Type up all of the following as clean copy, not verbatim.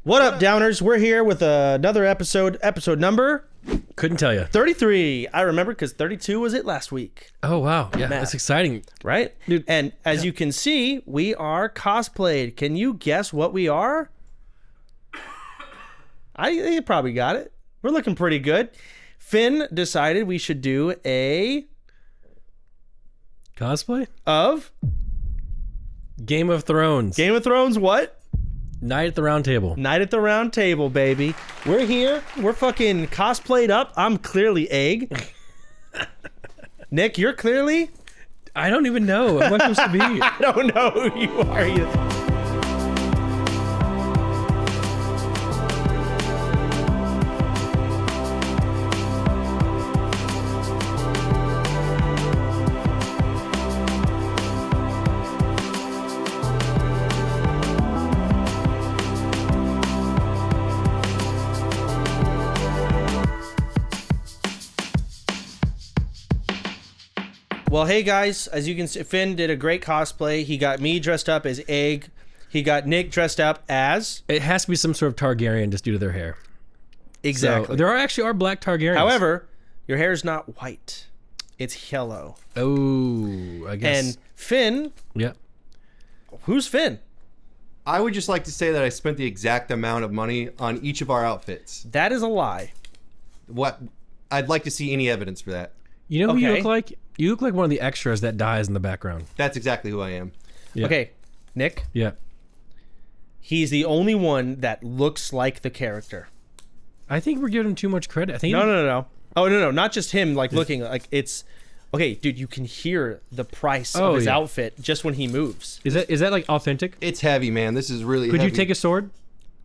What up, Downers? We're here with another episode number... Couldn't tell you. 33. I remember because 32 was it last week. Oh, wow. Yeah, Math. that's exciting. Right? Dude, and as you can see, we are cosplayed. Can you guess what we are? You probably got it. We're looking pretty good. Finn decided we should do a... Cosplay? Of? Game of Thrones. Game of Thrones what? Night at the Round Table. Night at the Round Table, baby. We're here. We're fucking cosplayed up. I'm clearly Egg. Nick, you're clearly... I don't even know. What am I supposed to be? I don't know who you are either. Well, hey guys, as you can see, Finn did a great cosplay. He got me dressed up as Egg. He got Nick dressed up as... It has to be some sort of Targaryen just due to their hair. Exactly. So, there are black Targaryens. However, your hair is not white. It's yellow. Oh, I guess. And Finn... Yeah. Who's Finn? I would just like to say that I spent the exact amount of money on each of our outfits. That is a lie. What? I'd like to see any evidence for that. You know who you look like? You look like one of the extras that dies in the background. That's exactly who I am. Yeah. Okay, Nick. Yeah. He's the only one that looks like the character. I think we're giving him too much credit. I think No. Oh, no. Not just him, like, looking like it's... Okay, dude, you can hear the price of his outfit just when he moves. Is that like authentic? It's heavy, man. This is really Could heavy. you take a sword?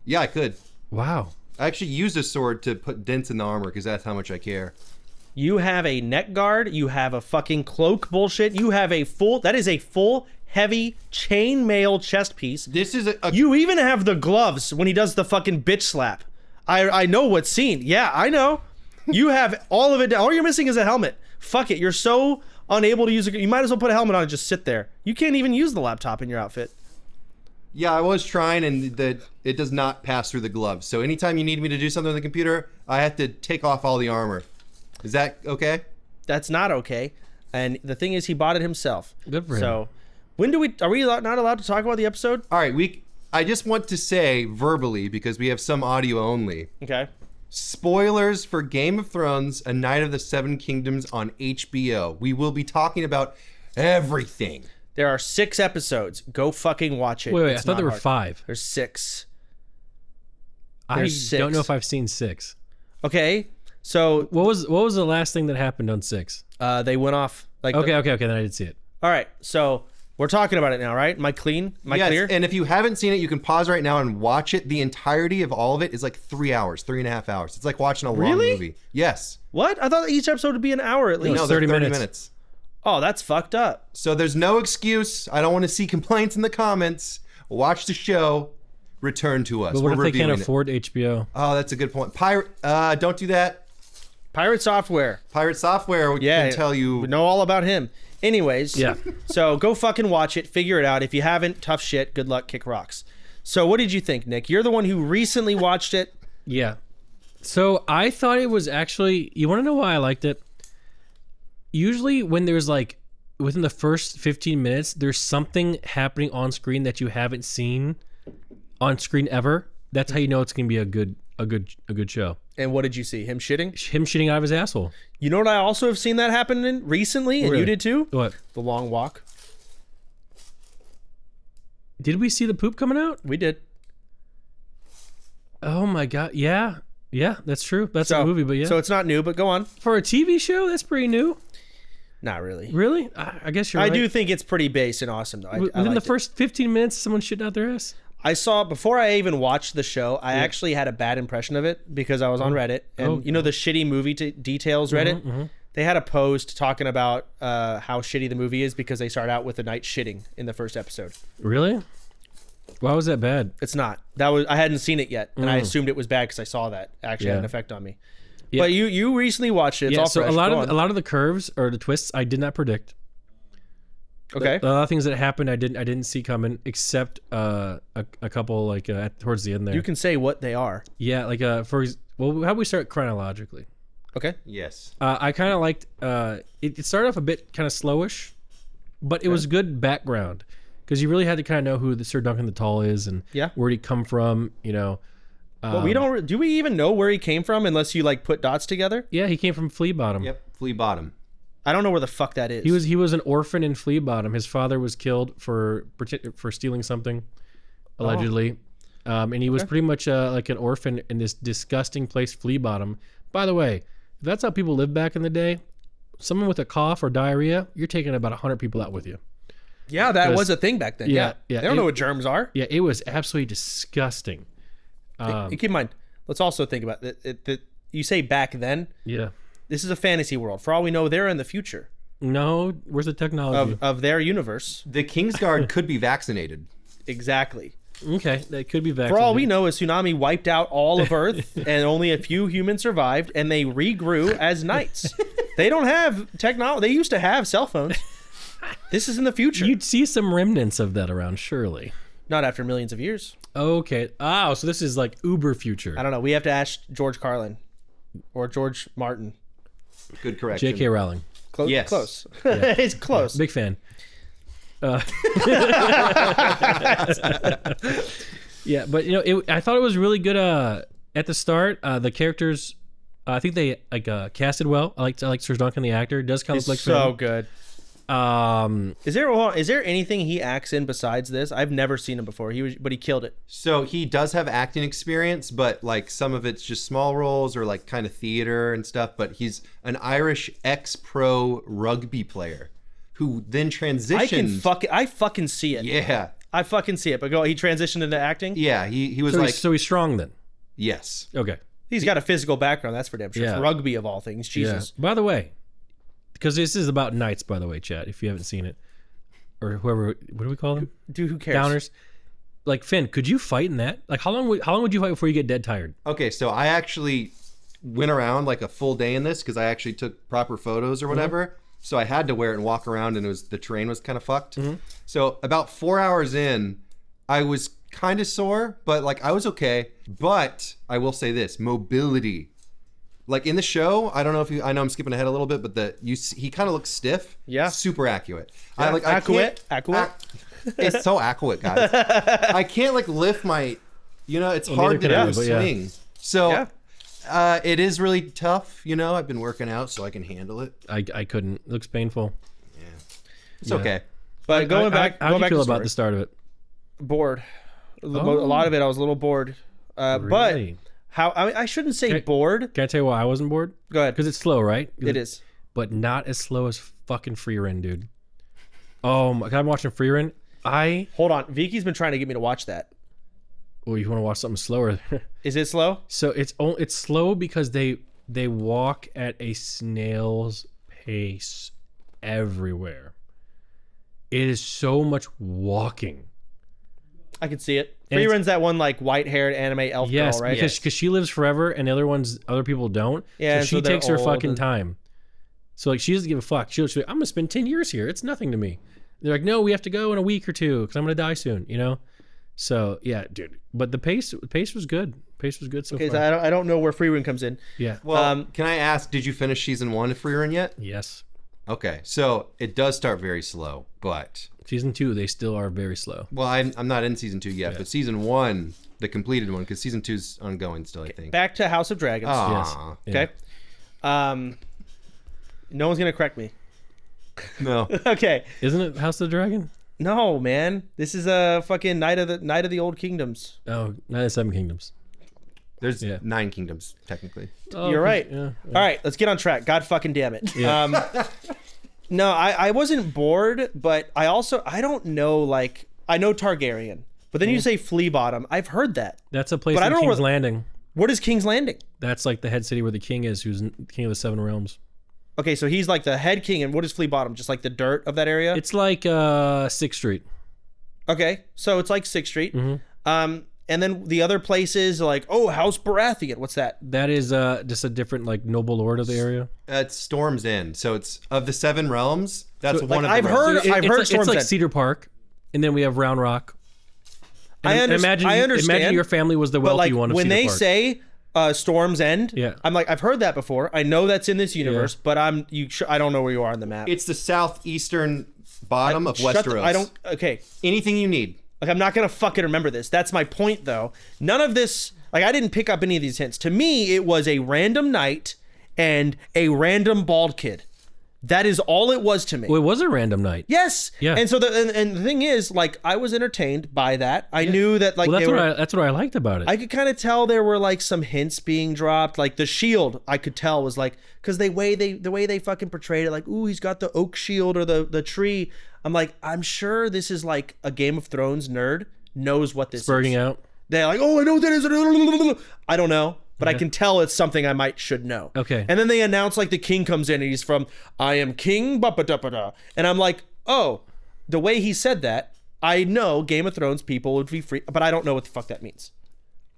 Yeah, I could. Wow. I actually used a sword to put dents in the armor because that's how much I care. You have a neck guard. You have a fucking cloak bullshit. You have a full... That is a full, heavy, chainmail chest piece. This is a... You even have the gloves when he does the fucking bitch slap. I know what scene. Yeah, I know. You have all of it. All you're missing is a helmet. Fuck it. You're so unable to use it. You might as well put a helmet on and just sit there. You can't even use the laptop in your outfit. Yeah, I was trying, and it does not pass through the gloves. So anytime you need me to do something on the computer, I have to take off all the armor. Is that okay? That's not okay. And the thing is, he bought it himself. Good for him. So, are we not allowed to talk about the episode? All right, I just want to say verbally, because we have some audio only. Okay. Spoilers for Game of Thrones, A Night of the Seven Kingdoms on HBO. We will be talking about everything. There are 6 episodes. Go fucking watch it. Wait, I It's thought not there were hard. 5. There's 6. I There's don't know 6. if I've seen 6. Okay. So What was the last thing that happened on 6? they went off. Like Okay, then I did see it. All right. So we're talking about it now, right? Am I clean? Am I clear? And if you haven't seen it, you can pause right now and watch it. The entirety of all of it is like 3 hours, 3.5 hours. It's like watching a long movie. Yes. What? I thought each episode would be an hour at least. No, 30 30 minutes. minutes. Oh, that's fucked up. So there's no excuse. I don't want to see complaints in the comments. Watch the show. Return to us. But what We're if they can't reviewing it. afford HBO? Oh, that's a good point. Don't do that. Pirate Software. Pirate Software can tell you. We know all about him. Anyways. Yeah. So go fucking watch it. Figure it out. If you haven't, tough shit. Good luck. Kick rocks. So what did you think, Nick? You're the one who recently watched it. Yeah. So I thought it was actually... You want to know why I liked it? Usually when there's like... Within the first 15 minutes, there's something happening on screen that you haven't seen on screen ever. That's how you know it's going to be a good show. And what did you see? Him shitting? Him shitting out of his asshole. You know what I also have seen that happen in recently? And Really? you did too? What? The Long Walk. Did we see the poop coming out? We did. Oh my god. Yeah. Yeah, that's true. That's a movie, but yeah. So it's not new, but go on. For a TV show, that's pretty new. Not really. Really? I guess you're I right. do think it's pretty base and awesome, though. Within the first 15 minutes, someone shitting out their ass? I saw, before I even watched the show, I actually had a bad impression of it because I was on Reddit. And you know the shitty movie details Reddit? They had a post talking about how shitty the movie is because they start out with the knight shitting in the first episode. Really? Why was that bad? It's not. I hadn't seen it yet, and I assumed it was bad because I saw that actually had an effect on me. Yeah. But you recently watched it. It's all so fresh. a lot of the curves or the twists I did not predict. Okay. A lot of things that happened I didn't see coming, except a couple like towards the end there. You can say what they are. Yeah, like how do we start chronologically? Okay. Yes. I kind of liked it started off a bit kind of slowish, but it was good background because you really had to kind of know who the Sir Duncan the Tall is and where'd he come from, you know. But we don't. Do we even know where he came from unless you like put dots together? Yeah, he came from Flea Bottom. Yep. Flea Bottom. I don't know where the fuck that is. He was an orphan in Flea Bottom. His father was killed for stealing something, allegedly, and he was pretty much like an orphan in this disgusting place, Flea Bottom. By the way, if that's how people lived back in the day, someone with a cough or diarrhea, you're taking about 100 people out with you. Yeah, that was a thing back then. Yeah. Yeah. They don't know what germs are. Yeah, it was absolutely disgusting. Keep in mind, let's also think about that. You say back then. Yeah. This is a fantasy world. For all we know, they're in the future No, where's the technology? of their universe. The Kingsguard could be vaccinated. Exactly. Okay, that could be vaccinated. For all we know, a tsunami wiped out all of Earth, and only a few humans survived, and they regrew as knights. They don't have technology. They used to have cell phones. This is in the future. You'd see some remnants of that around, surely. Not after millions of years. Okay. Oh, so this is like uber future. I don't know. We have to ask George Carlin or George Martin. Good correction. J.K. Rowling. Close. Yes. Close. It's close. Big fan. Yeah, but I thought it was really good. At the start, the characters, I think they casted well. I like Sir Duncan the actor. It does kind of look like so him. good. Is there anything he acts in besides this? I've never seen him before. But he killed it. So he does have acting experience, but like some of it's just small roles or like kind of theater and stuff. But he's an Irish ex-pro rugby player who then transitioned. I fucking see it. Yeah. I fucking see it. But he transitioned into acting. Yeah. He was So he's strong then. yes. Okay. He's got a physical background. That's for damn sure. Yeah. It's rugby of all things. Jesus. Yeah. By the way, because this is about knights, by the way, chat, if you haven't seen it. Or whoever, what do we call them? Dude, who cares? Downers. Like, Finn, could you fight in that? Like, how long would you fight before you get dead tired? Okay, so I actually went around like a full day in this because I actually took proper photos or whatever. Mm-hmm. So I had to wear it and walk around, and the terrain was kind of fucked. Mm-hmm. So about 4 hours in, I was kind of sore, but like I was okay. But I will say this: mobility. Like in the show, I don't know if I know I'm skipping ahead a little bit, but he kind of looks stiff. Yeah. Super accurate. Yeah. Accurate. It's so accurate, guys. I can't like lift my, it's hard to do swing. Yeah. So it is really tough. I've been working out so I can handle it. I couldn't. It looks painful. Yeah. It's okay. But going back, how do you feel about the start of it? Bored. A lot of it, I was a little bored. Really? But I shouldn't say bored. Can I tell you why I wasn't bored? Go ahead. Because it's slow, right? It is. But not as slow as fucking Free Run, dude. Oh my God, I'm watching Free Run. Hold on. Vicky's been trying to get me to watch that. Well, you want to watch something slower? Is it slow? So it's slow because they walk at a snail's pace everywhere. It is so much walking. I can see it. Free Run's that one like white-haired anime elf girl, right? Yes, because she lives forever and the other people don't. Yeah, so she takes her fucking time. So like she doesn't give a fuck. She's like, I'm gonna spend 10 years here. It's nothing to me. They're like, no, we have to go in a week or two because I'm gonna die soon. So yeah, dude. But the pace was good. Pace was good so far. So I don't know where Free Run comes in. Yeah. Well, can I ask? Did you finish season 1 of Free Run yet? Yes. Okay, so it does start very slow, but season 2 they still are very slow. Well, I'm not in season 2 yet, but season 1, the completed one, because season 2's ongoing still, I think. Back to House of Dragons. Aww. Yes. Okay. Yeah. No one's gonna correct me. No. Okay. Isn't it House of the Dragon? No, man. This is a fucking Night of the Old Kingdoms. Oh, Night of the Seven Kingdoms. There's 9 kingdoms, technically. Oh, you're right. Yeah. All right, let's get on track. God fucking damn it. Yeah. No, I wasn't bored, but I don't know, like, I know Targaryen, but then you say Flea Bottom. I've heard that. That's a place But I in don't know King's Landing. What is King's Landing? That's like the head city where the king is, who's king of the Seven Realms. Okay, so he's like the head king, and what is Flea Bottom? Just like the dirt of that area? It's like 6th Street. Okay, so it's like 6th Street. Mm-hmm. And then the other places like, oh, House Baratheon. What's that? That is just a different like noble lord of the area. It's Storm's End. So it's of the 7 realms. That's So, one like, of the I've realms. heard- I've heard Storm's it's like End. Cedar Park, and then we have Round Rock. And I understand. Imagine your family was the But wealthy like one of when Cedar they Park. say Storm's End, Yeah. I'm like, I've heard that before. I know that's in this universe, but I don't know where you are on the map. It's the southeastern bottom of Shut the- Westeros. Okay. Anything you need. Like, I'm not gonna fucking remember this. That's my point, though. None of this, like, I didn't pick up any of these hints. To me, it was a random night and a random bald kid. That is all it was to me. Well, it was a random night. Yes. Yeah. And so and the thing is, like, I was entertained by that. I knew that, like, Well, they were. that's what I liked about it. I could kind of tell there were like some hints being dropped. Like the shield, I could tell was like, because the way they fucking portrayed it, like, ooh, he's got the oak shield or the tree. I'm like, I'm sure this is like a Game of Thrones nerd knows what this Spurging is. out. They're like, oh, I know what that is. I don't know, but I can tell it's something I should know. Okay. And then they announce like the king comes in and he's from I am King Ba-ba-da-ba-da. And I'm like, oh, the way he said that, I know Game of Thrones people would be free, but I don't know what the fuck that means.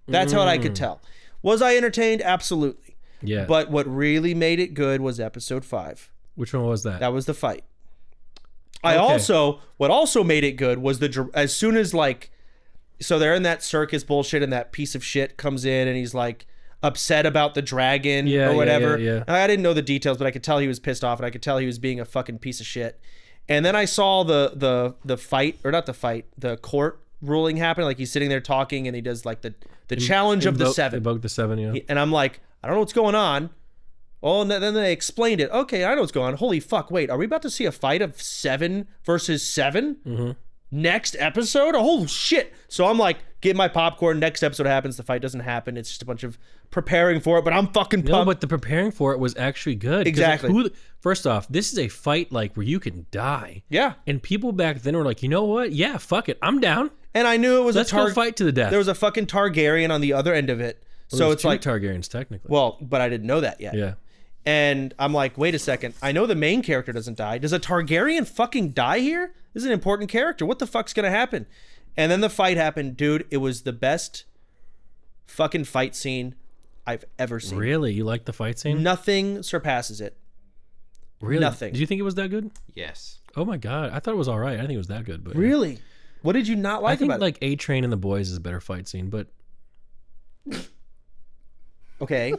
That's what I could tell. Was I entertained? Absolutely. Yeah. But what really made it good was episode 5. Which one was that? That was the fight. Okay. What also made it good was as soon as like, so they're in that circus bullshit and that piece of shit comes in and he's like upset about the dragon or whatever. Yeah. I didn't know the details, but I could tell he was pissed off and I could tell he was being a fucking piece of shit. And then I saw the fight, or not the fight, the court ruling happen. Like he's sitting there talking and he does like the challenge of the 7. Invoke the 7, yeah. And I'm like, I don't know what's going on. Oh, and then they explained it. Okay, I know what's going on. Holy fuck, wait, are we about to see a fight of 7 versus 7? Mm-hmm. Next episode? Oh, shit. So I'm like, get my popcorn. Next episode happens. The fight doesn't happen. It's just a bunch of preparing for it, but I'm fucking pumped. No, but the preparing for it was actually good. 'Cause, Exactly. like, first off, this is a fight like where you can die. Yeah. And people back then were like, you know what? Yeah, fuck it. I'm down. And I knew it was Let's go fight to the death. There was a fucking Targaryen on the other end of it. Well, So there's it's two like, Targaryens technically. well, but I didn't know that yet. Yeah. And I'm like, wait a second. I know the main character doesn't die. Does a Targaryen fucking die here? This is an important character. What the fuck's gonna happen? And then the fight happened. Dude, it was the best fucking fight scene I've ever seen. Really? You like the fight scene? Nothing surpasses it. Really? nothing. Did you think it was that good? Yes. Oh my god, I thought it was all right. I didn't think it was that good, but Really? What did you not like I think about like A Train and the Boys is a better fight scene, but it? Okay.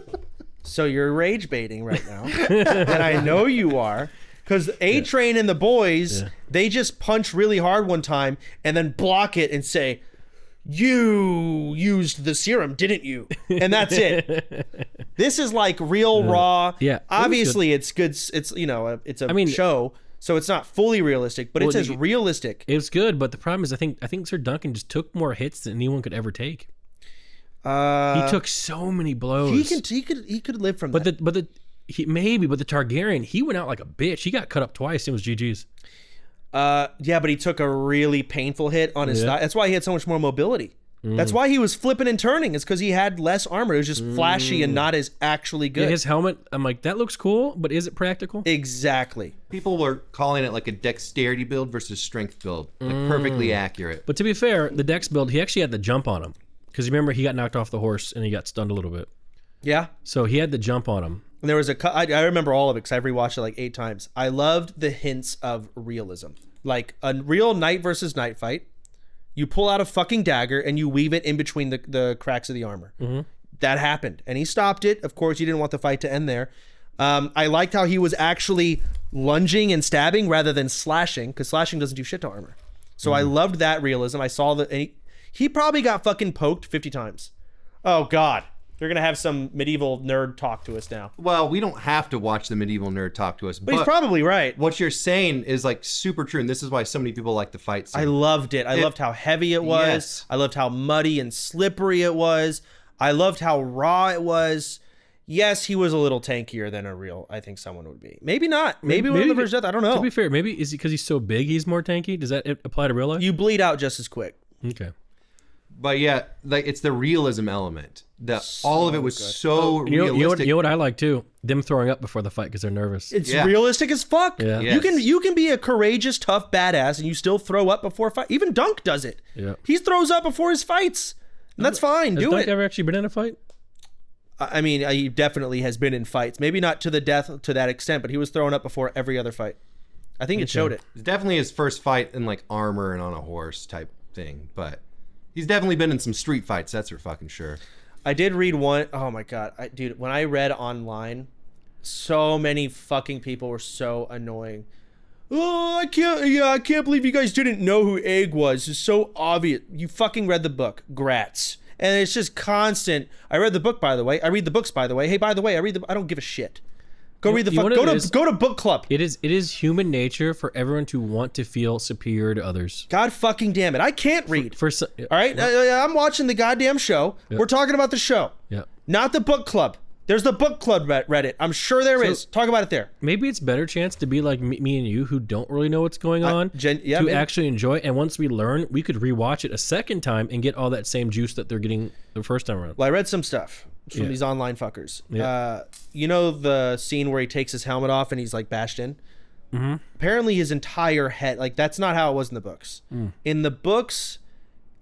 So you're rage baiting right now. And I know you are. Because A-Train and the boys, they just punch really hard one time and then block it and say, you used the serum, didn't you? And that's it. This is like real raw. Yeah, it was Obviously, it's good. It's, you know, it's a show, so it's not fully realistic, but it's as realistic. it was good. But the problem is, I think Sir Duncan just took more hits than anyone could ever take. He took so many blows. He could live from that. But the Targaryen, he went out like a bitch. He got cut up twice. It was GG's. Yeah, but he took a really painful hit on his thigh. That's why he had so much more mobility. That's why he was flipping and turning. It's because he had less armor. It was just flashy and not as actually good. Yeah, his helmet, I'm like, that looks cool, but is it practical? Exactly. People were calling it like a dexterity build versus strength build. Like perfectly accurate. But to be fair, the Dex build, he actually had the jump on him. Because you remember, he got knocked off the horse and he got stunned a little bit. Yeah. So he had the jump on him. And there was I remember all of it because I've rewatched it like 8 times. I loved the hints of realism. Like a real knight versus knight fight. You pull out a fucking dagger and you weave it in between the cracks of the armor. That happened. And he stopped it. Of course, he didn't want the fight to end there. I liked how he was actually lunging and stabbing rather than slashing, because slashing doesn't do shit to armor. So I loved that realism. I saw that he probably got fucking poked 50 times. Oh, God. They're going to have some medieval nerd talk to us now. Well, we don't have to watch the medieval nerd talk to us. But he's probably right. What you're saying is like super true, and this is why so many people like the fight scene. I loved it. I loved how heavy it was. Yes. I loved how muddy and slippery it was. I loved how raw it was. Yes, he was a little tankier than I think someone would be. Maybe not. Maybe one of the first death. I don't know. To be fair, maybe is it because he's so big he's more tanky? Does that apply to real life? You bleed out just as quick. Okay. But yeah, like it's the realism element. All of it was so realistic. You know what I like too? Them throwing up before the fight because they're nervous. It's realistic as fuck. Yeah. Yes. You can be a courageous, tough badass and you still throw up before a fight. Even Dunk does it. Yeah. He throws up before his fights. And that's fine. Has Do Dunk it. ever actually been in a fight? I mean, he definitely has been in fights. Maybe not to the death to that extent, but he was thrown up before every other fight. I think it showed it. It's definitely his first fight in like armor and on a horse type thing, but he's definitely been in some street fights. That's for fucking sure. I did read one. Oh my god, dude! When I read online, so many fucking people were so annoying. Oh, I can't believe you guys didn't know who Egg was. It's so obvious. You fucking read the book. Grats. And it's just constant. I read the book, by the way. I read the books, by the way. Hey, by the way, I don't give a shit. Go read the fuck. Go to book club. It is human nature for everyone to want to feel superior to others. God fucking damn it! I can't read. All right, I'm watching the goddamn show. We're talking about the show. Yeah. Not the book club. There's the book club Reddit. I'm sure there is. Talk about it there. Maybe it's better chance to be like me and you who don't really know what's going on actually enjoy it. And once we learn, we could rewatch it a second time and get all that same juice that they're getting the first time around. Well, I read some stuff from these online fuckers. Yeah. You know the scene where he takes his helmet off and he's like bashed in? Mm-hmm. Apparently his entire head, like that's not how it was in the books. In the books,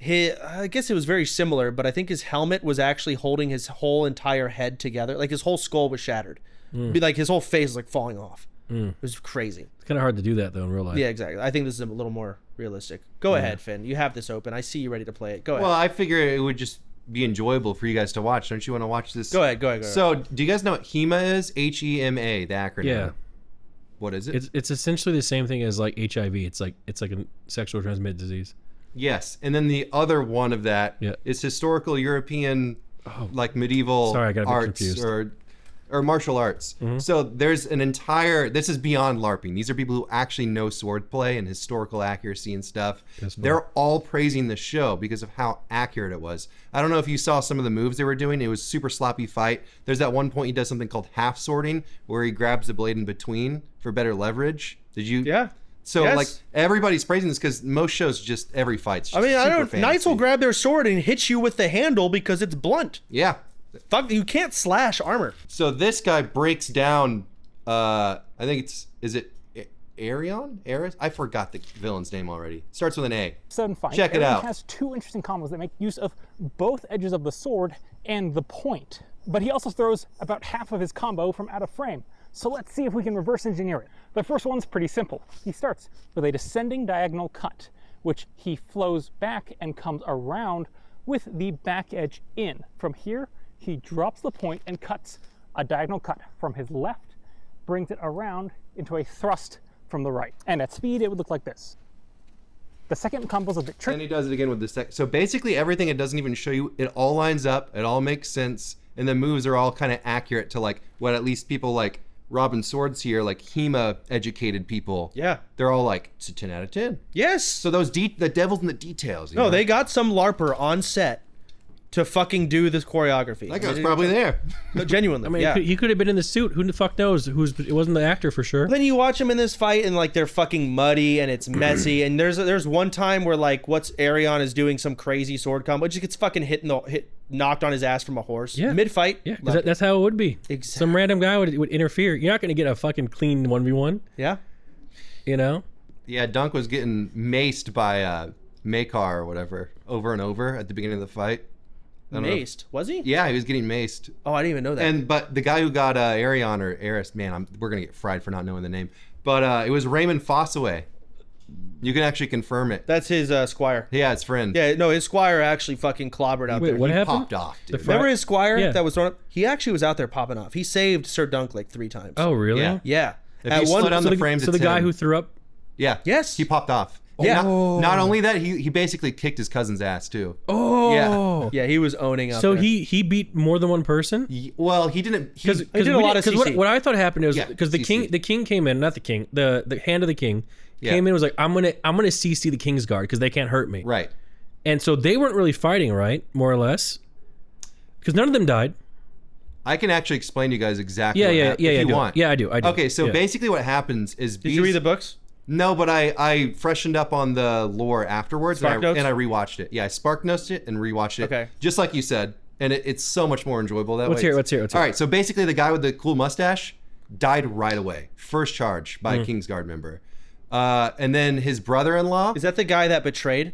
I guess it was very similar, but I think his helmet was actually holding his whole entire head together. Like his whole skull was shattered. Be like his whole face was like falling off. It was crazy. It's kind of hard to do that though in real life. Yeah, exactly. I think this is a little more realistic. Go ahead, Finn. You have this open. I see you ready to play it. Go ahead. Well, I figure it would just be enjoyable for you guys to watch. Don't you want to watch this? Go ahead. So, do you guys know what HEMA is? HEMA, the acronym. Yeah. What is it? It's essentially the same thing as like HIV. It's like a sexual transmitted disease. Yes, and then the other one of that is historical European, like medieval Sorry, I got a bit arts confused. or martial arts. So there's an entire. This is beyond LARPing. These are people who actually know swordplay and historical accuracy and stuff. They're all praising the show because of how accurate it was. I don't know if you saw some of the moves they were doing. It was super sloppy fight. There's that one point he does something called half swording where he grabs the blade in between for better leverage. Did you? Yeah. So like everybody's praising this because most shows just every fight's just Knights will grab their sword and hit you with the handle because it's blunt. Yeah. Fuck, you can't slash armor. So this guy breaks down I think is it Arion? Ares? I forgot the villain's name already. Starts with an A. Sudden fight. Check it out. Has two interesting combos that make use of both edges of the sword and the point. But he also throws about half of his combo from out of frame. So let's see if we can reverse engineer it. The first one's pretty simple. He starts with a descending diagonal cut, which he flows back and comes around with the back edge in. From here, he drops the point and cuts a diagonal cut from his left, brings it around into a thrust from the right. And at speed, it would look like this. The second combo's a bit tricky. And he does it again with the second. So basically everything it doesn't even show you, it all lines up, it all makes sense, and the moves are all kind of accurate to like what at least people like Robin Swords here, like HEMA educated people. Yeah. They're all like, it's a 10 out of 10. Yes. So those the devil's in the details. You No, know? they got some LARPer on set to fucking do this choreography. That guy's probably there. No, genuinely. I mean, yeah. he could have been in the suit. Who the fuck knows? It wasn't the actor for sure. Then you watch them in this fight and like they're fucking muddy and it's messy. And there's one time where like Arion is doing some crazy sword combo, just gets fucking knocked on his ass from a horse. Yeah. Mid fight. Yeah, that's how it would be. Exactly. Some random guy would interfere. You're not going to get a fucking clean 1v1. Yeah. You know? Yeah, Dunk was getting maced by Makar or whatever over and over at the beginning of the fight. Maced? Was he? Yeah, he was getting maced. Oh, I didn't even know that. But the guy who got Arion or Eris, man, we're gonna get fried for not knowing the name. But it was Raymond Fossaway. You can actually confirm it. That's his squire. Yeah, his friend. Yeah, no, his squire actually fucking clobbered out there. What He happened? popped off, dude. Remember his squire Yeah. that was thrown up? He actually was out there popping off. He saved Sir Dunk like 3 times. Oh, really? Yeah. Yeah. If you slow down the frames, So the it's guy him. who threw up. Yeah. Yes. He popped off. Yeah. Not only that, he basically kicked his cousin's ass too. Oh. Yeah, he was owning up So there. he beat more than one person. Well, he didn't. He did a lot of CC. what I thought happened is Yeah, because the CC. king came in, not the king, the hand of the king Yeah. came in and was like, I'm gonna CC the king's guard because they can't hurt me. Right. And so they weren't really fighting, right? More or less, because none of them died. I can actually explain to you guys exactly. Yeah, what yeah, happened, yeah, if yeah. you do it. want. Yeah, I do. Okay, so yeah. basically what happens is Did you read the books? No, but I freshened up on the lore afterwards Spark notes? and I rewatched it. Yeah, I spark noted it and rewatched it. Okay. Just like you said, and it's so much more enjoyable that Let's way. hear it, let's hear it, let's hear All it. right, so basically the guy with the cool mustache died right away. First charge Mm. by a Kingsguard member. And then his brother-in-law. Is that the guy that betrayed?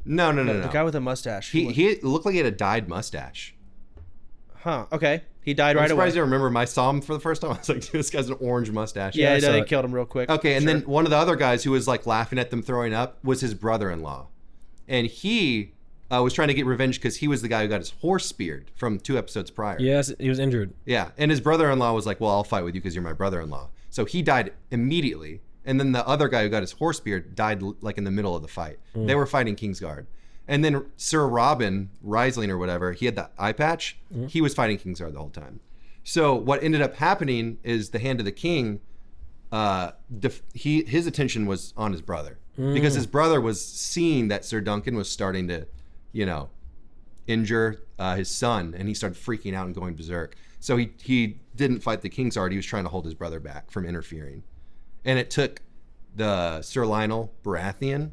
No. The guy with the mustache. He looked like he had a dyed mustache. Huh. Okay. He died I'm right away. surprised you remember him. I saw him for the first time. I was like, dude, this guy's an orange mustache. Yeah, saw they it. killed him real quick. Okay, and Sure. then one of the other guys who was like laughing at them throwing up was his brother-in-law. And he was trying to get revenge because he was the guy who got his horse speared from 2 episodes prior. Yes, he was injured. Yeah, and his brother-in-law was like, well, I'll fight with you because you're my brother-in-law. So he died immediately. And then the other guy who got his horse speared died like in the middle of the fight. They were fighting Kingsguard. And then Sir Robin Riesling or whatever, he had the eye patch. He was fighting Kingsguard the whole time. So what ended up happening is the Hand of the King, his attention was on his brother. Because his brother was seeing that Sir Duncan was starting to, injure his son. And he started freaking out and going berserk. So he didn't fight the Kingsguard. He was trying to hold his brother back from interfering. And it took the Sir Lionel Baratheon,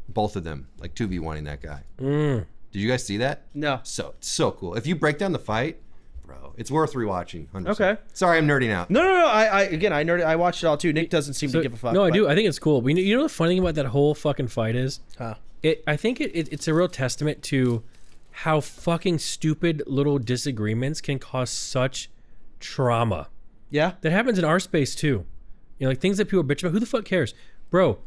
both of them, like 2v1ing that guy. Did you guys see that? No. So cool. If you break down the fight, bro, it's worth rewatching. 100%. Okay. Sorry, I'm nerding out. No. I watched it all too. Nick doesn't seem to give a fuck. No, I do. I think it's cool. But you know the funny thing about that whole fucking fight is? Huh. I think it's a real testament to how fucking stupid little disagreements can cause such trauma. Yeah. That happens in our space too. Like things that people bitch about. Who the fuck cares? Bro,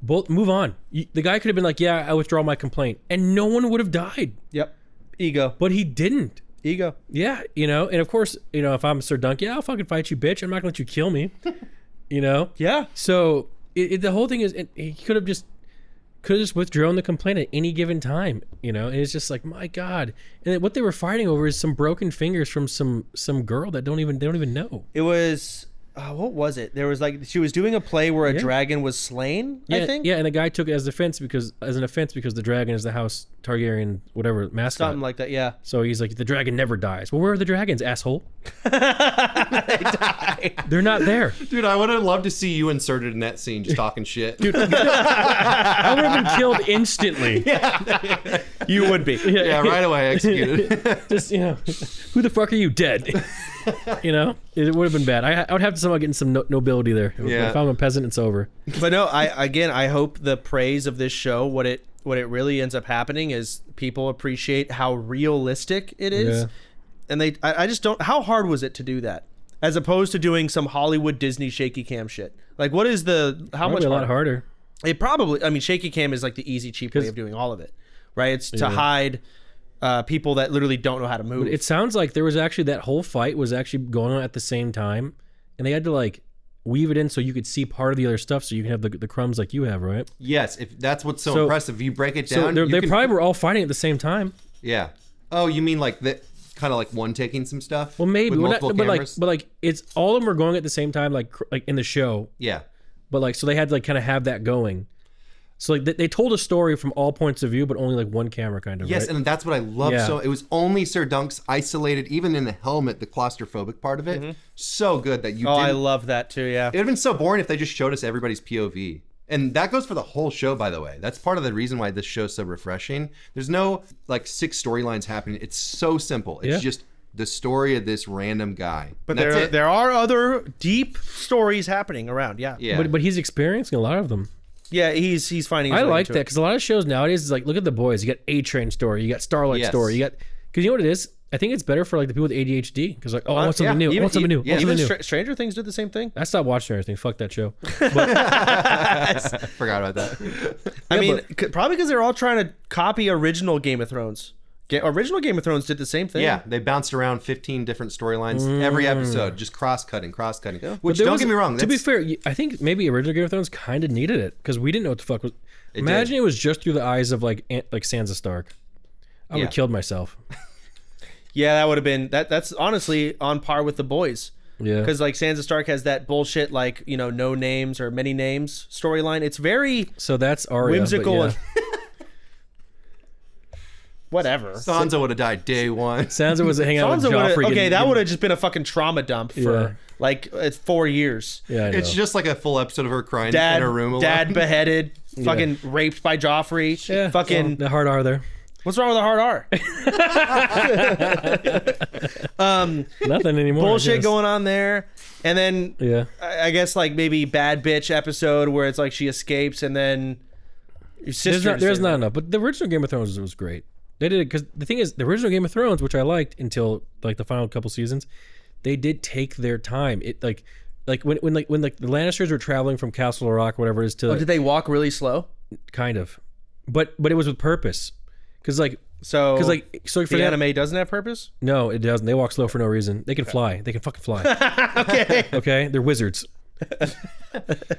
both move on. The guy could have been like, yeah, I withdraw my complaint. And no one would have died. Yep. Ego. But he didn't. Ego. Yeah, and of course, if I'm Sir Dunk, yeah, I'll fucking fight you, bitch. I'm not gonna let you kill me. Yeah. So the whole thing is, he could have just withdrawn the complaint at any given time. And it's just like, my God. And what they were fighting over is some broken fingers from some girl that they don't even know. It was. What was it? There was she was doing a play where a dragon was slain, I think? Yeah, and the guy took it as an offense because the dragon is the house Targaryen, whatever, mascot. Something like that, yeah. So he's like, the dragon never dies. Well, where are the dragons, asshole? They died. They're not there. Dude, I would have loved to see you inserted in that scene just talking shit. Dude, I would have been killed instantly. You would be. Yeah, right away, executed. Just, who the fuck are you, dead? It would have been bad. I would have to somehow get in some nobility there. Yeah. If I'm a peasant, it's over. But no, I hope the praise of this show, what it really ends up happening is people appreciate how realistic it is. Yeah. And I just don't, how hard was it to do that? As opposed to doing some Hollywood Disney shaky cam shit. Like what is how Probably much a lot harder. It probably, shaky cam is like the easy, cheap way of doing all of it, right? It's to hide people that literally don't know how to move. But it sounds like there was actually, that whole fight was actually going on at the same time, and they had to weave it in so you could see part of the other stuff, so you can have the crumbs like you have, right? Yes, if that's what's so impressive. You break it down. So they probably were all fighting at the same time. Yeah. Oh, you mean like that? Kind of like one taking some stuff. Well, maybe, with multiple cameras? but it's all of them were going at the same time, like in the show. Yeah. But so they had to kind of have that going. So they told a story from all points of view, but only one camera kind of. Yes, right? and that's what I love. Yeah. So it was only Sir Dunk's isolated, even in the helmet, the claustrophobic part of it. So good that you. I love that too. Yeah. It'd have been so boring if they just showed us everybody's POV. And that goes for the whole show, by the way. That's part of the reason why this show's so refreshing. There's no 6 storylines happening. It's so simple. It's just the story of this random guy. But there are other deep stories happening around. Yeah. Yeah. But he's experiencing a lot of them. Yeah, he's finding. I like that because a lot of shows nowadays is look at The Boys. You got A-Train story. You got Starlight story. You got, because you know what it is. I think it's better for the people with ADHD because I want something new. I want something new. Even Stranger Things did the same thing. I stopped watching everything. Fuck that show. Forgot about that. I mean, probably because they're all trying to copy original Game of Thrones. Original Game of Thrones did the same thing. Yeah, they bounced around 15 different storylines every episode, just cross-cutting. Yeah. Which, don't get me wrong. To be fair, I think maybe original Game of Thrones kind of needed it because we didn't know what the fuck was. Imagine it was just through the eyes of Sansa Stark. I would have killed myself. Yeah, that would have been that's honestly on par with The Boys. Yeah. Because Sansa Stark has that bullshit no names or many names storyline. It's very so that's Arya, whimsical and whatever. Sansa would have died day one. Sansa was hanging out with Joffrey. Okay, that would have just been a fucking trauma dump for 4 years. Yeah, it's just like a full episode of her crying in her room alone. Dad beheaded, fucking raped by Joffrey. Yeah, fucking the hard R there. What's wrong with the hard R? Nothing anymore. Bullshit going on there. And then I guess maybe bad bitch episode where it's she escapes and then Your sister There's not enough. But the original Game of Thrones was great. They did it because the thing is, the original Game of Thrones, which I liked until like the final couple seasons, they did take their time. It like when the Lannisters were traveling from Castle Rock, whatever it is, to did they walk really slow? kind of, but it was with purpose. Because So for the anime doesn't have purpose? no, it doesn't. They walk slow for no reason. They can fly. They can fucking fly. Okay. Okay, they're wizards.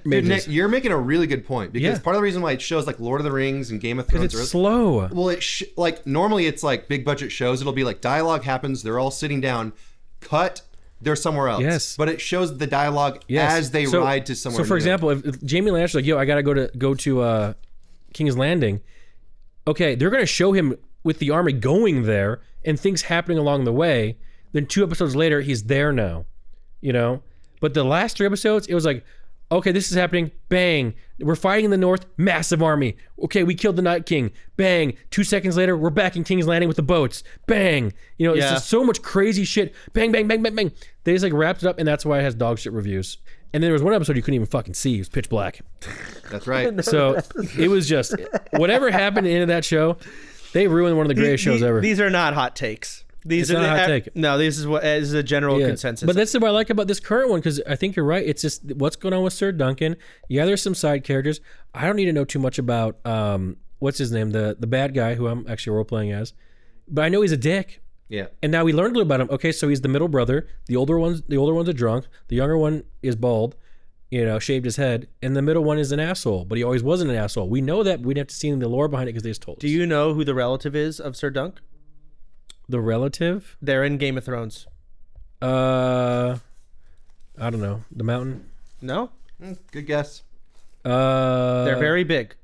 Dude, Nick, you're making a really good point because part of the reason why it shows like Lord of the Rings and Game of Thrones It's slow. well, like normally it's like big budget shows. It'll be like dialogue happens, they're all sitting down, cut, they're somewhere else. Yes. But it shows the dialogue Yes. as they ride to somewhere. So, for new. example, if Jamie Lannister's like, "Yo, I gotta go to King's Landing," okay, they're gonna show him with the army going there and things happening along the way. Then 2 episodes later, he's there now, you know. But the last 3 episodes, it was like, okay, this is happening. Bang, we're fighting in the north, massive army. Okay, we killed the Night King. Bang, 2 seconds later, we're back in King's Landing with the boats. Bang, you know, it's just so much crazy shit. Bang, bang, bang, bang, bang. They just like wrapped it up, and that's why it has dog shit reviews. And then there was one episode you couldn't even fucking see. It was pitch black. That's right. So it was just whatever happened at the end of that show. They ruined one of the greatest shows ever. These are not hot takes. These It's are not a hot take. No, this is a general consensus. But that's what I like about this current one, because I think you're right. It's just what's going on with Sir Duncan. Yeah, there's some side characters. I don't need to know too much about what's his name, the bad guy who I'm actually role playing as. But I know he's a dick. Yeah. And now we learned a little about him. Okay, so he's the middle brother. The older one's a drunk. The younger one is bald, you know, shaved his head, and the middle one is an asshole. But he always wasn't an asshole. We know that. We'd have to see the lore behind it because they just told us. Do you know who the relative is of Sir Dunk? The relative? They're in Game of Thrones. I don't know. The Mountain? No? Good guess. They're very big.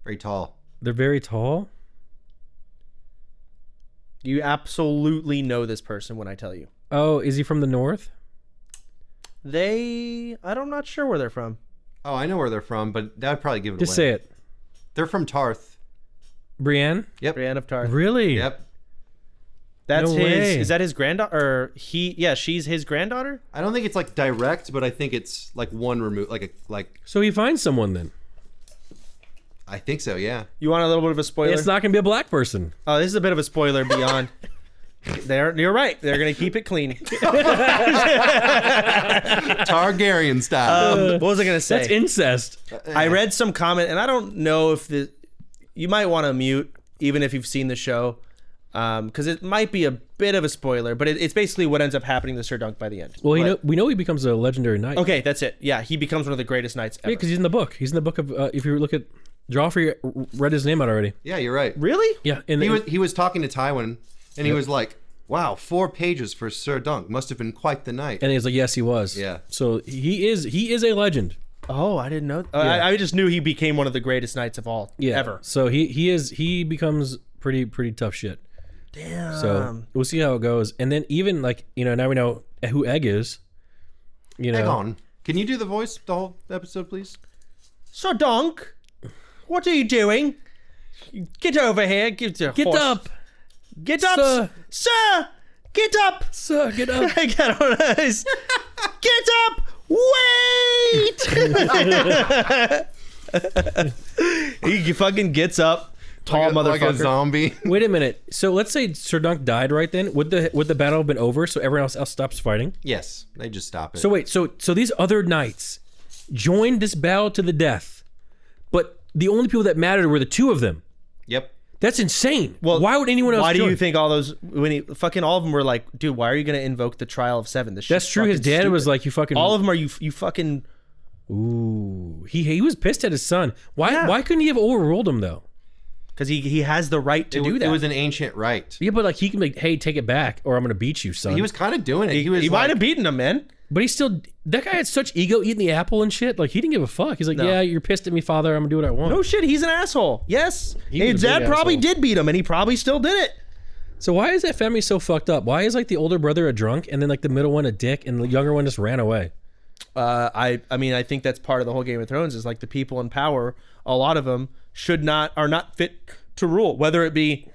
Very tall. They're very tall? You absolutely know this person when I tell you. Oh, is he from the north? I'm not sure where they're from. Oh, I know where they're from, but that would probably give it Just away. say it. They're from Tarth. Brienne? Yep. Brienne of Tarth. Really? Yep. That's No his. way. Is that his granddaughter? Or she's his granddaughter? I don't think it's like direct, but I think it's like one remove, like So he finds someone then. I think so. Yeah. You want a little bit of a spoiler? It's not going to be a black person. Oh, this is a bit of a spoiler beyond. You're right. They're gonna keep it clean. Targaryen style. What was I gonna say? That's incest. I read some comment, and I don't know if you might want to mute even if you've seen the show, because it might be a bit of a spoiler. But it's basically what ends up happening to Sir Dunk by the end. Well, we know he becomes a legendary knight. Okay, that's it. Yeah, he becomes one of the greatest knights ever. Yeah, because he's in the book. He's in the book of. If you look at Joffrey, read his name out already. Yeah, you're right. Really? Yeah, He was talking to Tywin, and he was like, "Wow, 4 pages for Sir Dunk must have been quite the night." And he's like, yes, he was. Yeah. So he is a legend. Oh, I didn't know. Yeah. I just knew he became one of the greatest knights of all ever. So he becomes pretty tough shit. Damn. So we'll see how it goes. And then even like, you know, now we know who Egg is. You know. Hang on. Can you do the voice the whole episode, please? Sir Dunk, what are you doing? Get over here. Get up. Get up, Sir. Sir. Get up. Sir, get up. Get on us. Get up. Wait. He fucking gets up. Tall motherfucker. Like a zombie. Wait a minute. So let's say Sir Dunk died right then. Would the battle have been over so everyone else stops fighting? Yes, they just stop it. So wait, so these other knights joined this battle to the death, but the only people that mattered were the 2 of them. Yep. That's insane. Well, why would anyone else Why do join? you think all those fucking all of them were like, dude, why are you gonna invoke the trial of 7? This That's shit's true. His fucking dad stupid. was like, you fucking. All of them are you fucking. Ooh, he was pissed at his son. Why Yeah. why couldn't he have overruled him though? Because he has the right to do that. It was an ancient right. Yeah, but like he can be like, hey, take it back, or I'm gonna beat you, son. He was kind of doing it. He he might have beaten him, man. but he still. That guy had such ego eating the apple and shit. Like he didn't give a fuck. He's like, yeah, you're pissed at me, father. I'm gonna do what I want. No shit, he's an asshole. Yes, He was his a big dad probably asshole. did beat him, and he probably still did it. So why is that family so fucked up? Why is like the older brother a drunk and then like the middle one a dick and the younger one just ran away? I mean, I think that's part of the whole Game of Thrones is like the people in power. A lot of them are not fit to rule. Whether it be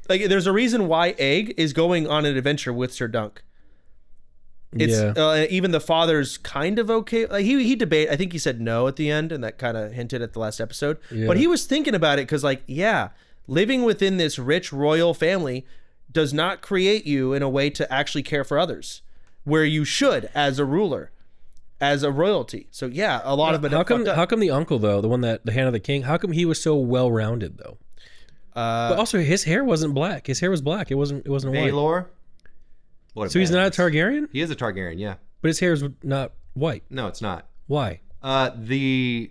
like, there's a reason why Egg is going on an adventure with Sir Dunk. It's Yeah. even the father's kind of okay. Like he debate. I think he said no at the end, and that kind of hinted at the last episode. Yeah. But he was thinking about it because, like, yeah, living within this rich royal family does not create you in a way to actually care for others, where you should as a ruler, as a royalty. So yeah, a lot of it. How come the uncle though, the one that the hand of the king? How come he was so well rounded though? But also his hair wasn't black. His hair was black. It wasn't white. Baelor. What a So he's not a badass. Targaryen, He is a Targaryen, yeah. but his hair is not white. No, it's not. Why? His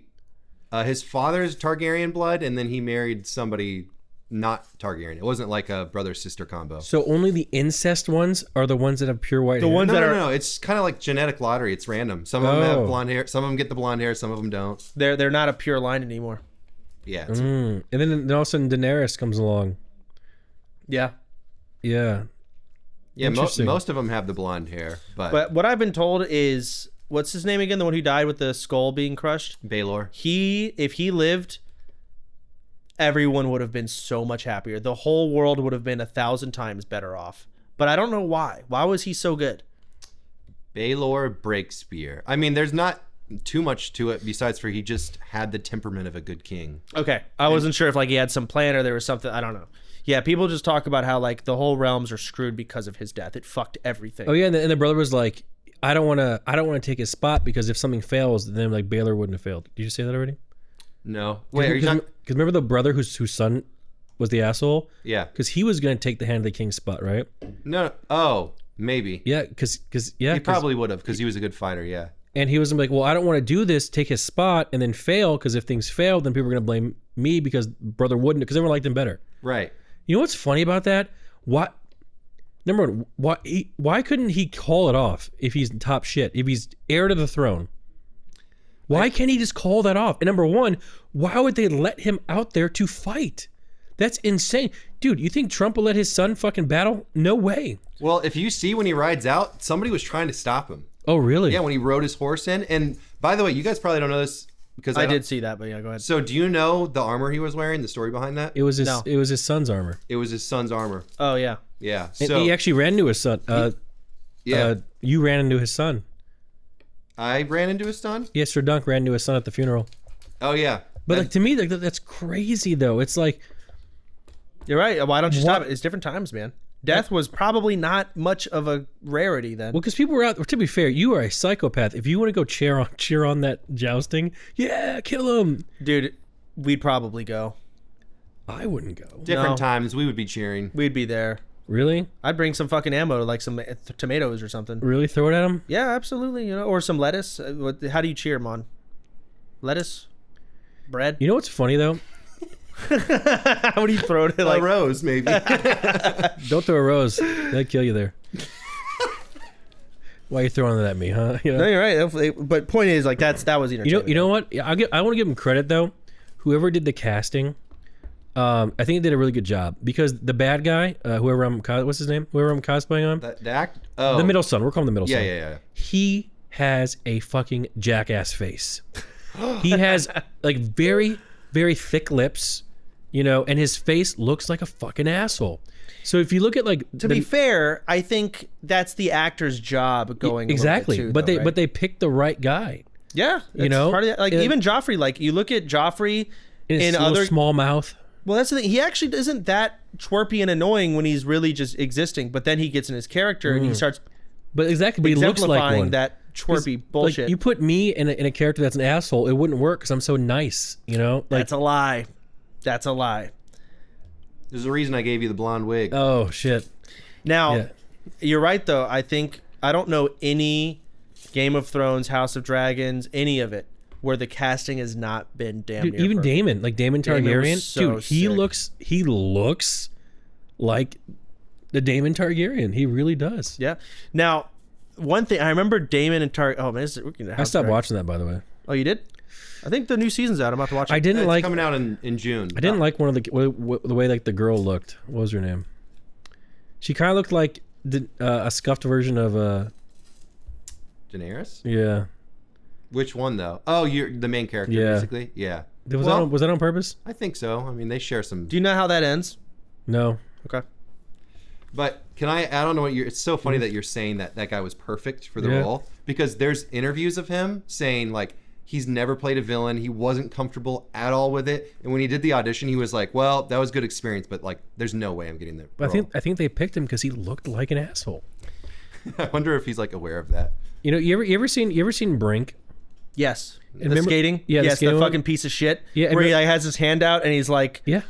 father's Targaryen blood, and then he married somebody not Targaryen. It wasn't like a brother-sister combo. So only the incest ones are the ones that have pure white hair? ones- No, that no, are- no. It's kind of like genetic lottery. It's random. Some of them have blonde hair. Some of them get the blonde hair. Some of them don't. they're not a pure line anymore. Yeah. And then all of a sudden Daenerys comes along. Yeah. Yeah. Yeah, Interesting. most of them have the blonde hair, But what I've been told is, what's his name again? The one who died with the skull being crushed. Baelor. If he lived, everyone would have been so much happier. The whole world would have been 1,000 times better off. But I don't know why. Why was he so good? Baelor Breakspear. I mean, there's not too much to it besides for he just had the temperament of a good king. Okay, I wasn't sure if like he had some plan or there was something. I don't know. Yeah, people just talk about how like the whole realms are screwed because of his death. It fucked everything. Oh yeah, and the brother was like, I don't want to take his spot because if something fails, then like Baelor wouldn't have failed. Did you say that already? No. Wait, are you talking? Because remember the brother whose son was the asshole? Yeah. Because he was going to take the hand of the king's spot, right? No. Oh, maybe. Yeah, because He probably would have because he was a good fighter. Yeah. And he was like, well, I don't want to do this, take his spot, and then fail, because if things fail, then people are going to blame me because brother wouldn't, because everyone liked him better. Right. You know what's funny about that? Number one, why couldn't he call it off if he's top shit, if he's heir to the throne? Why can't he just call that off? And number one, why would they let him out there to fight? That's insane. Dude, you think Trump will let his son fucking battle? No way. Well, if you see when he rides out, somebody was trying to stop him. Oh, really? Yeah, when he rode his horse in. And by the way, you guys probably don't know this because I did see that, but yeah, go ahead. So do you know the armor he was wearing? The story behind that? It was his. No. It was his son's armor. It was his son's armor. Oh yeah. Yeah. And So he actually ran into his son. yeah, You ran into his son. I ran into his son. Yes, Sir Dunk ran into his son at the funeral. Oh yeah. But like to me, like that's crazy though. It's like, You're right. Why don't you stop it? It's different times, man. Death was probably not much of a rarity then. well, because people were out. To be fair, you are a psychopath. If you want to go cheer on that jousting, yeah, kill him. Dude, we'd probably go. I wouldn't go. Different No. times we would be cheering. We'd be there. Really? I'd bring some fucking ammo, like some tomatoes or something. Really? Throw it at him? Yeah, absolutely. Or some lettuce. How do you cheer, Mon? Lettuce, bread. You know what's funny though? How do you throw it? Like A rose, maybe. Don't throw a rose. They'd kill you there. Why are you throwing that at me, huh? You know? no, you're right. But point is, like that was entertaining. You know what? I want to give him credit though. Whoever did the casting, I think he did a really good job because the bad guy, what's his name? Whoever I'm cosplaying on, the act. Oh. the middle son. We're calling him the middle Yeah, son. yeah. He has a fucking jackass face. He has like very, very thick lips, and his face looks like a fucking asshole. So if you look at like To be fair, I think that's the actor's job going exactly, a little but bit too, but they picked the right guy. yeah, you know? part of that. Like even Joffrey. Like you look at Joffrey In his in little other small mouth. Well, that's the thing. He actually isn't that twerpy and annoying when he's really just existing. But then he gets in his character and he starts But exactly, but he looks like exemplifying one. that twerpy bullshit. Like, you put me in a character that's an asshole, it wouldn't work because I'm so nice. Like that's a lie. That's a lie. There's a reason I gave you the blonde wig. oh shit. Now, Yeah. you're right though. I don't know any Game of Thrones, House of Dragons, any of it where the casting has not been damn Dude, near even perfect. Daemon, like Daemon Daemon was Targaryen, so dude, he sick. looks like the Daemon Targaryen. He really does. Yeah. Now, one thing I remember Daemon and Oh man, I stopped watching that, by the way. Oh, you did? I think the new season's out. I'm about to watch it. I didn't It's like. coming out in June. I didn't like one of the way like the girl looked. What was her name? She kind of looked like a scuffed version of Daenerys? yeah. Which one though? Oh, you're the main character, Yeah. basically. Yeah. Was that on purpose? I think so. I mean, they share some. Do you know how that ends? No. Okay. But can I add on to what you're... It's so funny that you're saying that that guy was perfect for the role. Because there's interviews of him saying, like, he's never played a villain. He wasn't comfortable at all with it. And when he did the audition, he was like, well, that was good experience, but, like, there's no way I'm getting the role. I think they picked him because he looked like an asshole. I wonder if he's, like, aware of that. You know, you ever seen Brink? Yes. Remember, skating? Yeah, yes, the the fucking piece of shit. Yeah, where he like, has his hand out and he's like... Yeah.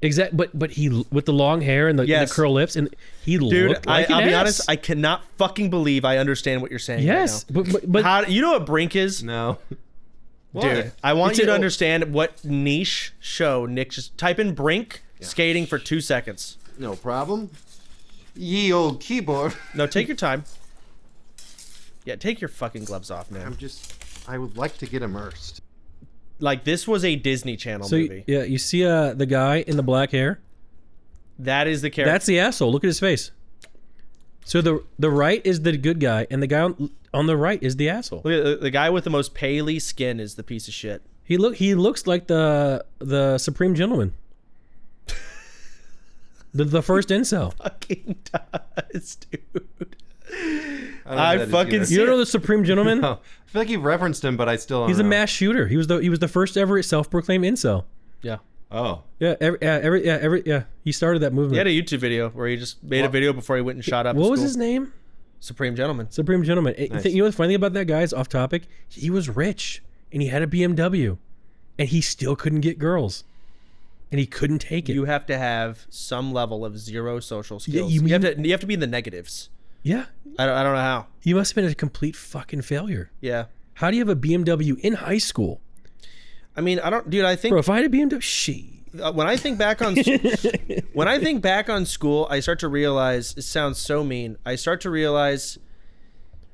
Exactly, but he with the long hair and the curl lips, and he looked like an I'll be ass. honest, I cannot fucking believe I understand what you're saying. Yes, right now. but How, you know what Brink is? No. Dude, I want you to understand what niche show Nick just type in Brink skating for 2 seconds. No problem. Ye old keyboard. No, take your time. Yeah, take your fucking gloves off, man. I would like to get immersed. Like, this was a Disney Channel movie. Yeah, you see the guy in the black hair? That is the character. That's the asshole. Look at his face. So the right is the good guy, and the guy on the right is the asshole. Look at the guy with the most paley skin is the piece of shit. He looks like the Supreme Gentleman. the first incel. Fucking does, dude. I fucking You don't know the Supreme Gentleman? No. I feel like you referenced him, but I still don't He's know. a mass shooter. He was the first ever self-proclaimed incel. Yeah. Oh. Yeah, he started that movement. He had a YouTube video where he just made a video before he went and shot up. What was his name? Supreme Gentleman. Supreme Gentleman. Nice. You know what's funny about that guy? Is off topic. He was rich and he had a BMW, and he still couldn't get girls, and he couldn't take it. You have to have some level of zero social skills. you you have to be in the negatives. Yeah. I don't know how. You must have been a complete fucking failure. Yeah. How do you have a BMW in high school? I mean, I think Bro, if I had a BMW, when I think back on school, I start to realize, it sounds so mean. I start to realize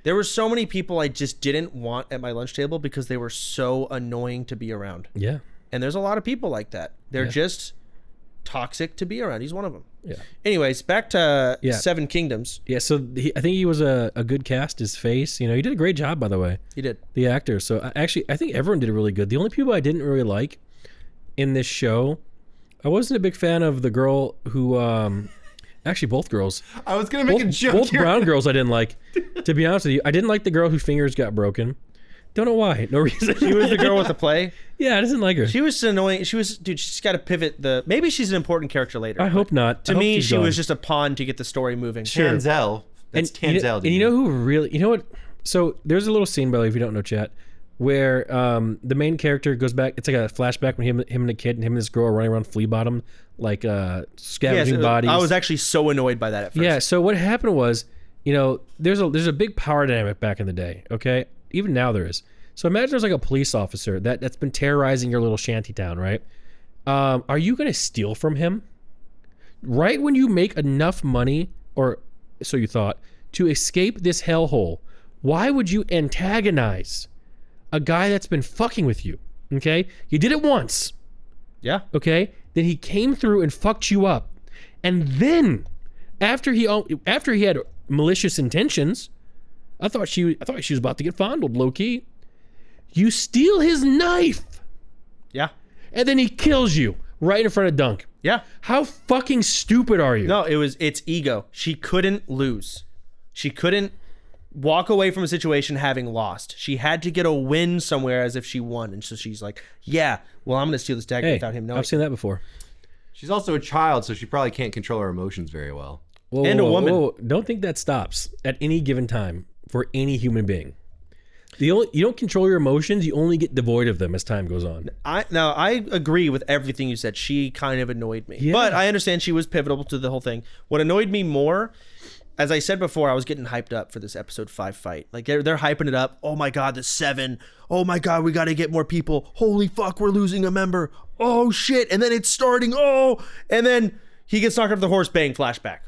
there were so many people I just didn't want at my lunch table because they were so annoying to be around. Yeah. And there's a lot of people like that. They're just toxic to be around. He's one of them. Yeah. Anyways, back to Seven Kingdoms. Yeah, so I think he was a good cast. His face, he did a great job, by the way. He did. The actor. So I think everyone did really good. The only people I didn't really like in this show, I wasn't a big fan of the girl who, actually both girls. I was going to make a joke Both here. brown girls I didn't like. To be honest with you, I didn't like the girl whose fingers got broken. Don't know why. No reason. She was the girl with the play. Yeah, I didn't like her. She was annoying. She's got to pivot maybe she's an important character later. I hope not. To me, she was just a pawn to get the story moving. Sure. Tanzel. That's Tanzel. And you know who really, you know what? So there's a little scene, by the way, if you don't know, chat, where the main character goes back. It's like a flashback when him and the kid and him and this girl are running around flea bottom, like scavenging bodies. I was actually so annoyed by that at first. Yeah. So what happened was, there's a big power dynamic back in the day. Okay, even now there is. So imagine there's like a police officer that's been terrorizing your little shanty town, right? Are you going to steal from him? Right when you make enough money, or so you thought, to escape this hellhole, why would you antagonize a guy that's been fucking with you? Okay? You did it once. Yeah. Okay? Then he came through and fucked you up. And then, after he had malicious intentions, I thought she was about to get fondled, low key. You steal his knife. Yeah. And then he kills you right in front of Dunk. Yeah. How fucking stupid are you? No, it's ego. She couldn't lose. She couldn't walk away from a situation having lost. She had to get a win somewhere as if she won. And so she's like, yeah, well, I'm going to steal this dagger without him knowing. I've seen that before. She's also a child, so she probably can't control her emotions very well. Whoa, and a woman. Whoa. Don't think that stops at any given time for any human being. You don't control your emotions. You only get devoid of them as time goes on. I agree with everything you said. She kind of annoyed me. Yeah. But I understand she was pivotal to the whole thing. What annoyed me more, as I said before, I was getting hyped up for this episode 5 fight. Like they're hyping it up. Oh my God, the 7. Oh my God, we got to get more people. Holy fuck, we're losing a member. Oh shit. And then it's starting. Oh, and then he gets knocked off the horse, bang, flashback.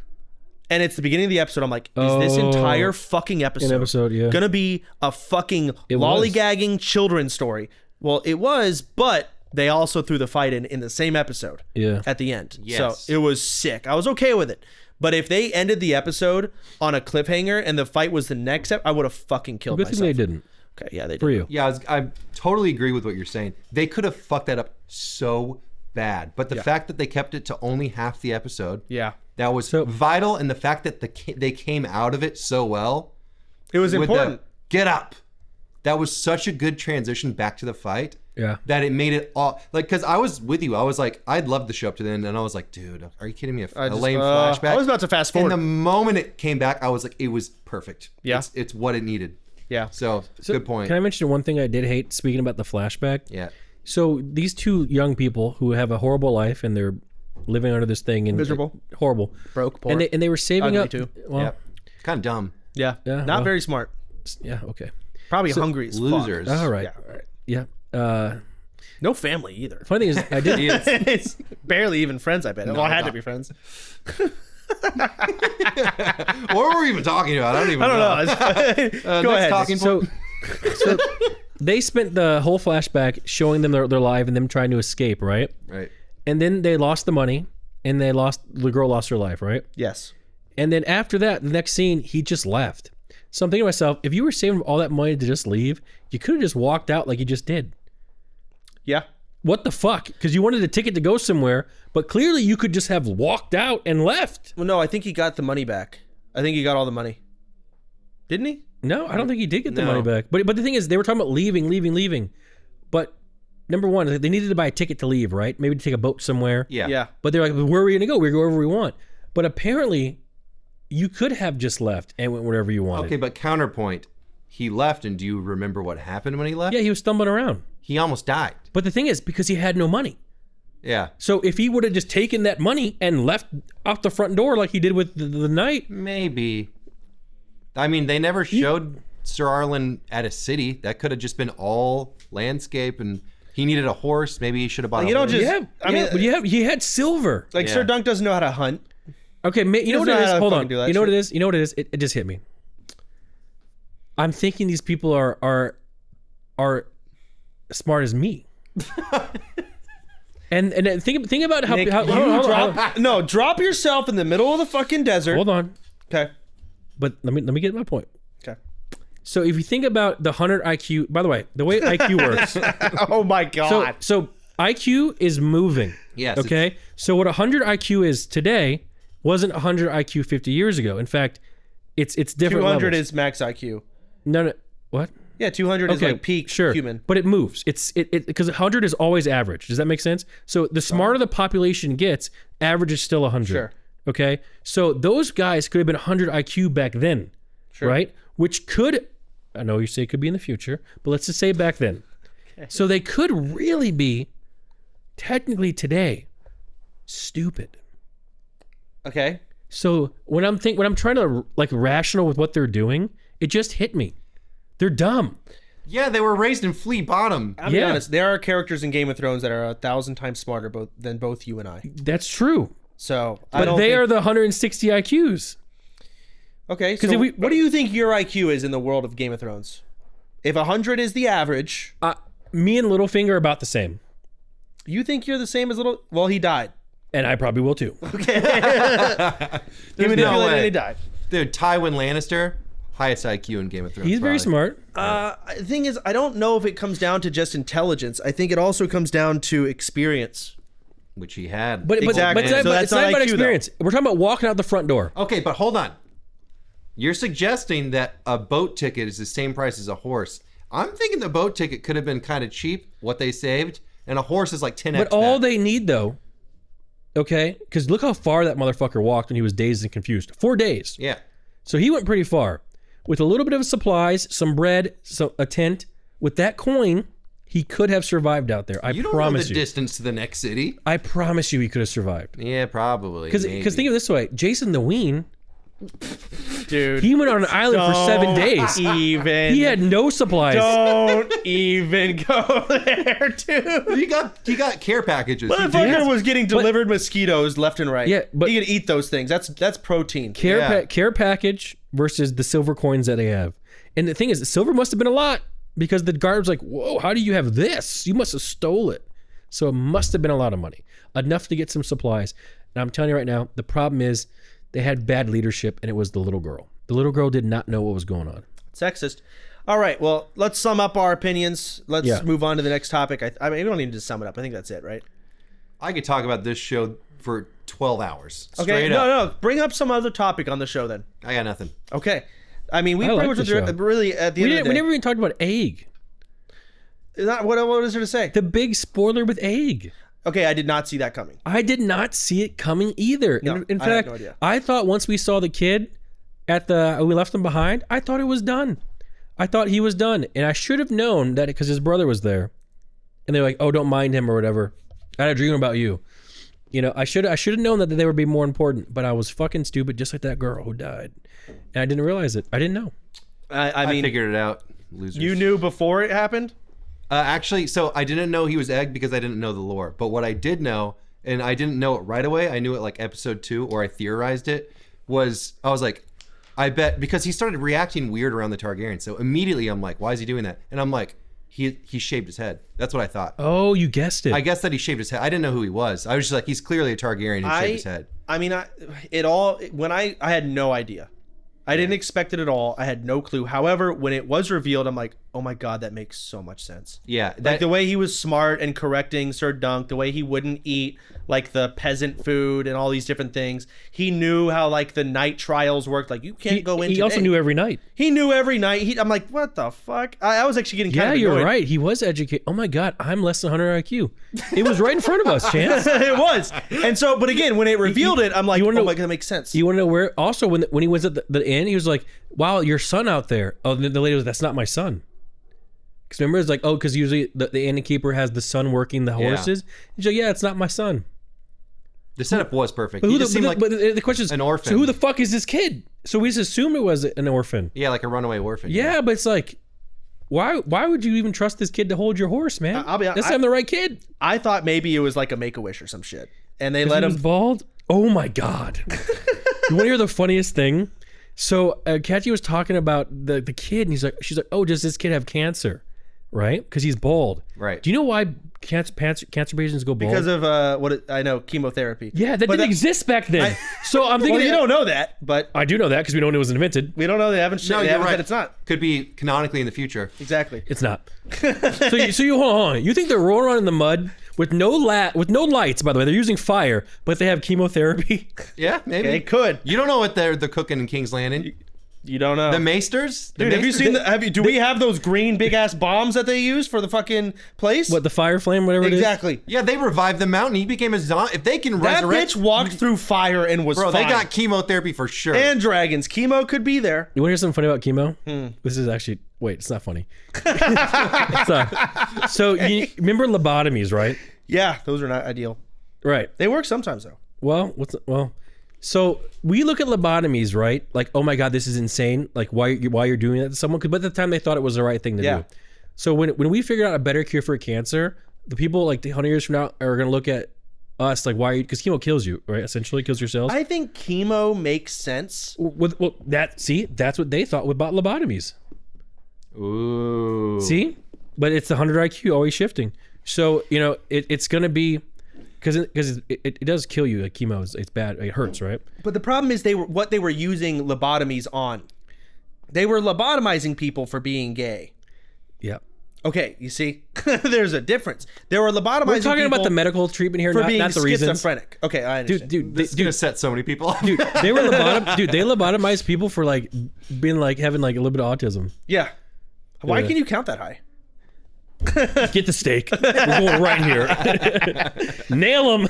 And it's the beginning of the episode. I'm like, is this entire fucking episode gonna be a fucking lollygagging children's story? Well, it was, but they also threw the fight in the same episode at the end. Yes. So it was sick. I was okay with it. But if they ended the episode on a cliffhanger and the fight was the next I would have fucking killed myself. Good thing they didn't. Okay, yeah, they did. For you. Yeah, I totally agree with what you're saying. They could have fucked that up so bad. But the fact that they kept it to only half the episode, that was vital, and the fact that they came out of it so well. It was important. Get up. That was such a good transition back to the fight. Yeah. That it made it all like, because I was with you. I was like, I'd love to show up to the end, and I was like, dude, are you kidding me? A lame flashback. I was about to fast forward. And the moment it came back, I was like, it was perfect. Yeah. It's what it needed. Yeah. So good point. Can I mention one thing I did hate? Speaking about the flashback. Yeah. So these two young people who have a horrible life and they're living under this thing and Miserable. horrible, Broke, poor. and they were saving Ugly up. too. Well, Yeah. Kind of dumb. Yeah. Yeah, Not well. very smart. yeah, okay, Probably hungry as Losers. fuck. all right, Yeah. Yeah. No family either. Funny thing is, I did. It's barely even friends, I bet. Well, I had to be friends. What were we even talking about? I don't even know. Go ahead. Talking So they spent the whole flashback showing them their life and them trying to escape, right? Right. And then they lost the money, and the girl lost her life, right? Yes. And then after that, the next scene, he just left. So I'm thinking to myself, if you were saving all that money to just leave, you could have just walked out like you just did. Yeah. What the fuck? Because you wanted a ticket to go somewhere, but clearly you could just have walked out and left. Well, no, I think he got the money back. I think he got all the money. Didn't he? No, I don't think he did get the No. money back. But the thing is, they were talking about leaving. But number one, they needed to buy a ticket to leave, right? Maybe to take a boat somewhere. Yeah. Yeah. But they're like, where are we going to go? We go wherever we want. But apparently, you could have just left and went wherever you wanted. Okay, but counterpoint. He left, and do you remember what happened when he left? Yeah, he was stumbling around. He almost died. But the thing is, because he had no money. Yeah. So if he would have just taken that money and left out the front door like he did with the knight. Maybe. I mean, they never showed Sir Arlen at a city. That could have just been all landscape, and he needed a horse. Maybe he should have bought You a don't horse. just- I mean, but he had silver. Like Yeah. Sir Dunk doesn't know how to hunt. Okay, you know what doesn't it know is? how to Hold fucking on. do that You know what shit. it is? You know what it is? It just hit me. I'm thinking these people are smart as me. and think about how. Nick, hold you on. drop, no, drop yourself in the middle of the fucking desert. Hold on. Okay. But let me get my point. Okay. So if you think about the 100 IQ, by the way, the way IQ works. Oh my god. So IQ is moving. Yes, Okay. So what 100 IQ is today wasn't 100 IQ 50 years ago. In fact, it's different 200 levels. is max IQ. No. What? Yeah, 200 is like peak human. But it moves. It's because 100 is always average. Does that make sense? So the smarter the population gets, average is still 100. Sure. Okay. So those guys could have been 100 IQ back then, right? Which could, I know you say it could be in the future, but let's just say back then. Okay. So they could really be, technically today, stupid. Okay. So when I'm trying to like rational with what they're doing, it just hit me. They're dumb. Yeah, they were raised in Flea Bottom. I'll be honest, there are characters in Game of Thrones that are 1,000 times smarter than both you and I. That's true. So, But they are the 160 IQs. Okay, so what do you think your IQ is in the world of Game of Thrones? If 100 is the average, Me and Littlefinger are about the same. you think you're the same as Little... Well, he died. And I probably will too. He manipulated and he died. Dude, Tywin Lannister, highest IQ in Game of Thrones. He's very probably. smart. The thing is, I don't know if it comes down to just intelligence. I think it also comes down to experience. Which he had. But Exactly. it's not, So about- that's it's not not about IQ, experience. We're talking about walking out the front door. Okay, but hold on. You're suggesting that a boat ticket is the same price as a horse. I'm thinking the boat ticket could have been kind of cheap, what they saved, and a horse is like 10x. But all that. they need though, okay, because look how far that motherfucker walked when he was dazed and confused. 4 days. Yeah. So he went pretty far. With a little bit of supplies, some bread, a tent, with that coin, he could have survived out there. I You don't promise know the you. distance to the next city. I promise you he could have survived. Yeah, probably. Because think of it this way, Jason the Ween, Dude. he went on an island for 7 days. Even. He had no supplies. Don't even go there, dude. you got care packages. Motherfucker was getting delivered mosquitoes left and right. Yeah, but- he could eat those things. That's protein. Care package versus the silver coins that they have. And the thing is, the silver must have been a lot because the guard was like, whoa, how do you have this? You must have stole it. So it must have been a lot of money. Enough to get some supplies. And I'm telling you right now, the problem is they had bad leadership and it was the little girl. The little girl did not know what was going on. Sexist. All right, well, let's sum up our opinions. Let's move on to the next topic. I mean, we don't need to sum it up. I think that's it, right? I could talk about this show for 12 hours. Okay, Straight up. no. Bring up some other topic on the show then. I got nothing. Okay. I mean, we I pretty like much the show. really at the end of the day. We never even talked about egg. What is there to say? The big spoiler with egg. Okay, I did not see that coming. I did not see it coming either. No, in I had fact, no idea. I thought once we saw the kid we left him behind, I thought it was done. I thought he was done. And I should have known that because his brother was there. And they're like, oh, don't mind him or whatever. I had a dream about you. You know, I should have known that they would be more important, but I was fucking stupid, just like that girl who died. And I didn't realize it. I didn't know. I mean, figured it out. Losers. you knew before it happened? Actually, so I didn't know he was Egg because I didn't know the lore. But what I did know, and I didn't know it right away, I knew it like episode 2, or I theorized it, I was like, I bet, because he started reacting weird around the Targaryens. So immediately I'm like, why is he doing that? And I'm like, he shaved his head. That's what I thought. Oh, you guessed it. I guessed that he shaved his head. I didn't know who he was. I was just like, he's clearly a Targaryen who shaved his head. I mean, I had no idea. I didn't expect it at all. I had no clue. However, when it was revealed, I'm like, oh my God, that makes so much sense. Yeah. Like the way he was smart and correcting Sir Dunk, the way he wouldn't eat like the peasant food and all these different things. He knew how like the night trials worked. Like you can't go into. He also knew every night. He knew every night. I'm like, what the fuck? I was actually getting kind of annoyed. You're right. He was educated. Oh my God, I'm less than 100 IQ. It was right in front of us, Chance. It was. And so, but again, when it revealed it, I'm like, oh know, my God, that makes sense. You want to know where? Also, when he was at the inn, he was like, wow, your son out there. Oh, the lady was, that's not my son. Because remember, it's like, oh, because usually the innkeeper has the son working the horses. He's like, yeah, it's not my son. The setup was perfect. But, He just seemed like the question is, an orphan. So who the fuck is this kid? So we just assumed it was an orphan. Yeah, like a runaway orphan. Yeah, but it's like, why would you even trust this kid to hold your horse, man? I'll be honest, That's not the right kid. I thought maybe it was like a Make-A-Wish or some shit. And they let He him. was bald. Oh my God. You want to hear the funniest thing? So Kathy was talking about the kid, and she's like, oh, does this kid have cancer? Right? Because he's bald. Right. Do you know why cancer patients go bald? Because of I know, chemotherapy. Yeah, that didn't exist back then. So I'm thinking. Well, you don't know that, but I do know that because we know when it was invented. we don't know. They haven't. No, they you're haven't right. said it's not. Could be canonically in the future. Exactly. It's not. so you hold on. You think they're rolling around in the mud with no lights? By the way, they're using fire, but they have chemotherapy. Yeah, maybe. They could. You don't know what they're cooking in King's Landing. You don't know. The Maesters? Dude, have you seen do we have those green big ass bombs that they use for the fucking place? What, the fire flame, whatever it is? Exactly. Yeah, they revived the mountain. He became a zombie. If they can That resurrect... bitch walked through fire and was Bro, fine. they got chemotherapy for sure. And dragons. Chemo could be there. You want to hear something funny about chemo? This is actually... Wait, it's not funny. It's not. So, you remember lobotomies, right? Yeah, those are not ideal. Right. They work sometimes though. Well, so we look at lobotomies, right? Like, oh my God, this is insane. Like, why you're doing that to someone? But at the time, they thought it was the right thing to do. So when we figured out a better cure for cancer, the people like 100 years from now are going to look at us like, why? Because chemo kills you, right? Essentially, kills your cells. I think chemo makes sense. That's what they thought about lobotomies. Ooh. See, but it's the 100 IQ always shifting. So it's going to be. Because it does kill you. Like chemo, it's bad. It hurts, right? But the problem is they were using lobotomies on. They were lobotomizing people for being gay. Yeah. Okay, you see, there's a difference. They were lobotomizing. We're talking people about the medical treatment here, for being not the reasons. schizophrenic. Okay, I understand. Dude, This is going to set so many people off. Dude, they were they lobotomized people for like being like having like a little bit of autism. Yeah. Why Yeah. can you count that high? Get the steak. We're going right here. Nail him.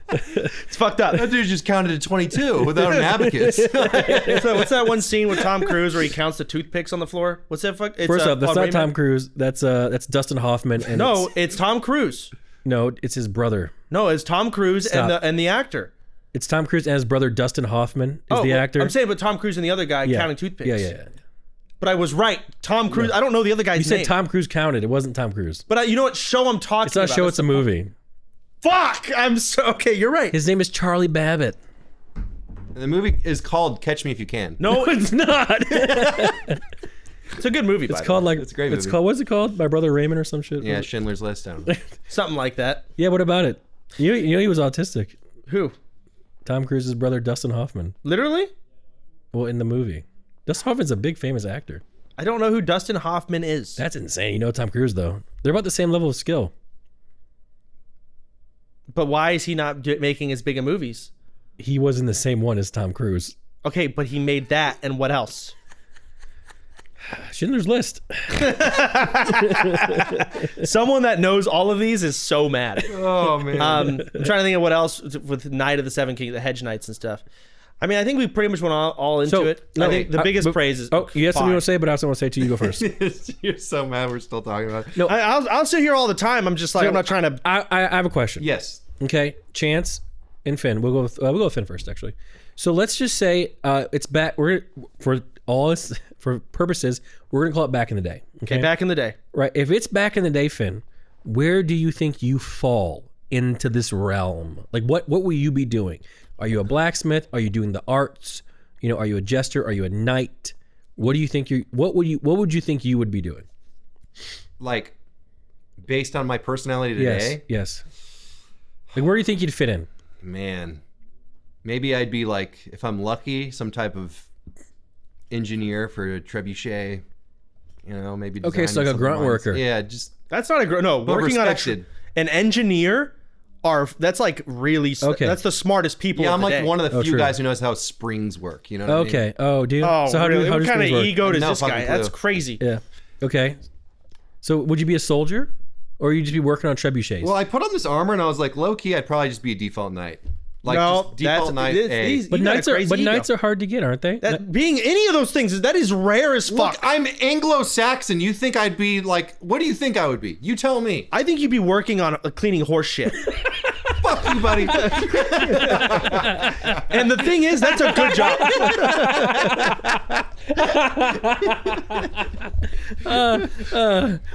It's fucked up. That dude just counted to 22 without an abacus. So what's that one scene with Tom Cruise where he counts the toothpicks on the floor? What's that? It's, First up, that's Paul not Tom Raymond? Cruise. That's Dustin Hoffman. And No, it's Tom Cruise. no, it's his brother. No, it's Tom Cruise Stop. and the actor. It's Tom Cruise and his brother Dustin Hoffman is the well, actor. I'm saying, but Tom Cruise and the other guy Yeah. counting toothpicks. Yeah. But I was right. Tom Cruise. I don't know the other guy's You said name. Tom Cruise counted. It wasn't Tom Cruise. But you know what show I'm talking It's not a about? show. It's a movie. Fuck! I'm so okay. You're right. His name is Charlie Babbitt. And the movie is called Catch Me If You Can. No, It's not. it's a good movie. It's called like It's a great It's movie. called what's it called? My Brother Raymond or some shit. Yeah, Schindler's List. I don't know. something like that. Yeah. What about it? You know he was autistic. Who? Tom Cruise's brother Dustin Hoffman. Literally? Well, in the movie, Dustin Hoffman's a big famous actor. I don't know who Dustin Hoffman is. That's insane. You know Tom Cruise though. They're about the same level of skill. But why is he not making as big of movies? He was in the same one as Tom Cruise. Okay, but he made that, and what else? Schindler's List. Someone that knows all of these is so mad. Oh man. I'm trying to think of what else with Knight of the Seven Kings, the Hedge Knights and stuff. I mean, I think we pretty much went all into it. I think the biggest praise is. Oh, you have something you want to say, but I also want to say to you. Go first. You're so mad we're still talking about it. No, I'll sit here all the time. I'm just like, I'm not trying to. I have a question. Yes. Okay, Chance and Finn. We'll go with Finn first, actually. So let's just say it's back. For purposes, we're gonna call it back in the day. Okay, back in the day. Right. If it's back in the day, Finn, where do you think you fall into this realm? Like, what will you be doing? Are you a blacksmith? Are you doing the arts? You know, are you a jester? Are you a knight? What do you think what would you think you would be doing? Like, based on my personality today? Yes. Like, where do you think you'd fit in? Man, maybe I'd be like, if I'm lucky, some type of engineer for a trebuchet. You know, maybe. Okay, so like a grunt worker. Yeah, just. That's not a no. But Working on respected. an engineer. That's like really. Okay. That's the smartest people. Yeah, of I'm the like day. one of the few true. guys who knows how springs work. You know what I mean? Okay. Oh, do you? Oh, so how really? do What kind of springs work? ego does No this guy? fucking That's clue. crazy. Yeah. Okay. So would you be a soldier, or would you just be working on trebuchets? Well, I put on this armor and I was like, low key, I'd probably just be a default knight. Like, No, just default knight. but knights are hard to get, aren't they? That being any of those things that is rare as fuck. Look, I'm Anglo-Saxon. You think I'd be like? What do you think I would be? You tell me. I think you'd be working on cleaning horse shit. Fuck you, buddy. And the thing is, that's a good job.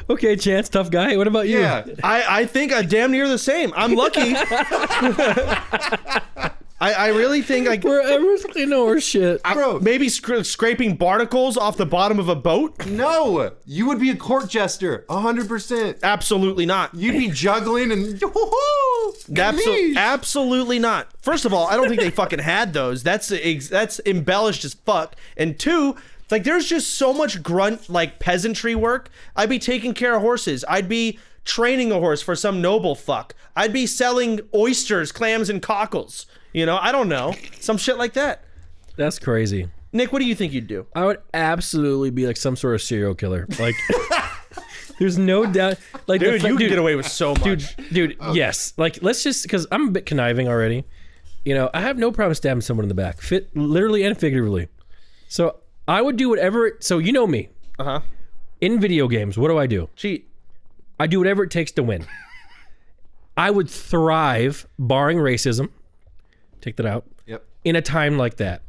Okay, Chance, tough guy. What about you? Yeah. I think I'm damn near the same. I'm lucky. I really think We're everything horse shit. Bro. maybe scraping barnacles off the bottom of a boat. No, you would be a court jester, 100%. Absolutely not. You'd be juggling and Absolutely not. First of all, I don't think they fucking had those. That's embellished as fuck. And two, like there's just so much grunt like peasantry work. I'd be taking care of horses. I'd be training a horse for some noble fuck. I'd be selling oysters, clams, and cockles. You know, I don't know. Some shit like that. That's crazy. Nick, what do you think you'd do? I would absolutely be like some sort of serial killer. Like, there's no doubt. Like, Dude, you can get away with so much. Dude, yes. Like, let's just, because I'm a bit conniving already. You know, I have no problem stabbing someone in the back, literally and figuratively. So I would do whatever. So you know me. Uh-huh. In video games, what do? Cheat. I do whatever it takes to win. I would thrive, barring racism. Take that out. Yep. In a time like that,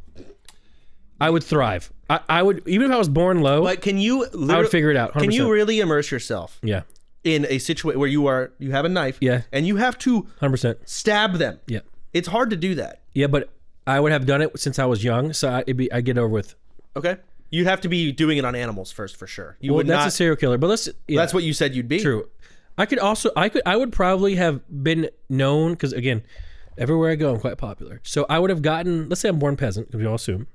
I would thrive. I would, even if I was born low. But can you? I would figure it out. 100%. Can you really immerse yourself? Yeah. In a situation where you have a knife. Yeah. And you have to 100%. stab them. Yeah. It's hard to do that. Yeah, but I would have done it since I was young, so I'd get over with. Okay. You'd have to be doing it on animals first, for sure. You Well, would that's not. a serial killer, but That's what you said you'd be. True. I would probably have been known, because again, everywhere I go, I'm quite popular. So I would have gotten, let's say I'm born peasant, because we all assume,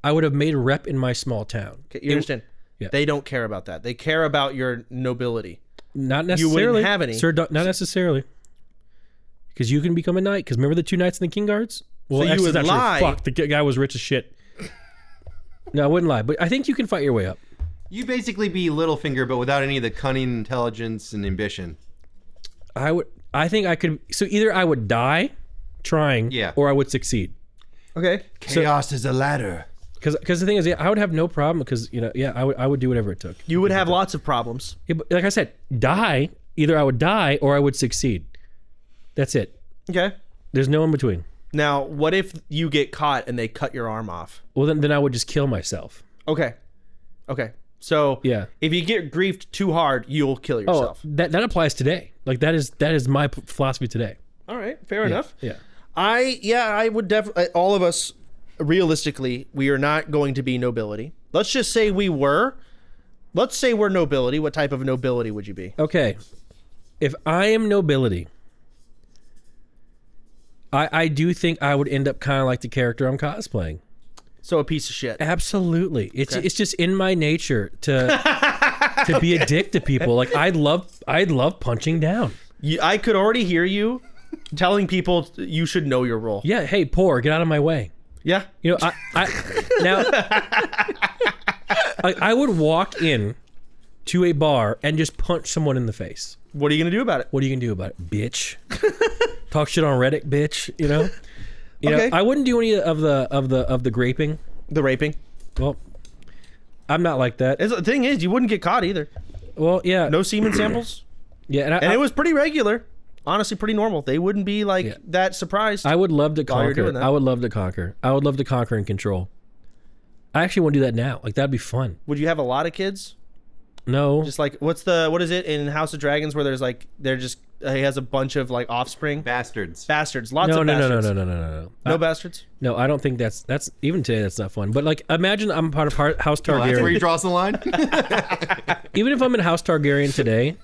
I would have made a rep in my small town. Okay, you understand? Yeah. They don't care about that. They care about your nobility. Not necessarily. You wouldn't have any. Sir, not necessarily. Because you can become a knight. Because remember the two knights in the King Guards? Well, So you would that's not true. lie. Fuck, the guy was rich as shit. No, I wouldn't lie. But I think you can fight your way up. You basically be Littlefinger, but without any of the cunning, intelligence, and ambition. I think I could. So either I would die trying, Yeah. or I would succeed. Okay. Chaos is a ladder. Because the thing is, I would have no problem. Because I would do whatever it took. You would have lots of problems. Yeah, but like I said, die. Either I would die or I would succeed. That's it. Okay. There's no in between. Now, what if you get caught and they cut your arm off? Well, then I would just kill myself. Okay. Okay. So Yeah. if you get griefed too hard, you'll kill yourself. That applies today. Like that is my philosophy today. All right. Fair enough. Yeah. I would definitely, all of us, realistically, we are not going to be nobility. Let's just say we were. Let's say we're nobility. What type of nobility would you be? Okay. If I am nobility, I do think I would end up kind of like the character I'm cosplaying. So a piece of shit. Absolutely. It's just in my nature to be a dick to people. Like I'd love punching down. I could already hear you telling people you should know your role. Yeah. Hey, poor, get out of my way. Yeah. You know, I would walk in to a bar and just punch someone in the face. What are you gonna do about it? What are you gonna do about it, bitch? Talk shit on Reddit, bitch. You know. Okay. I wouldn't do any of the graping. The raping. Well, I'm not like that. The thing is, you wouldn't get caught either. Well, yeah. No semen samples. Yeah, And it was pretty regular. Honestly, pretty normal. They wouldn't be like that surprised. I would love to while you're doing conquer. that. I would love to conquer. I would love to conquer and control. I actually want to do that now. Like, that'd be fun. Would you have a lot of kids? No. Just like what is it in House of Dragons where there's like he has a bunch of like offspring? Bastards. Bastards. Lots No. of bastards. No. No bastards? No, I don't think that's even today that's not fun. But like, imagine I'm part of House Well, that's where Targaryen. you draw the line. Even if I'm in House Targaryen today,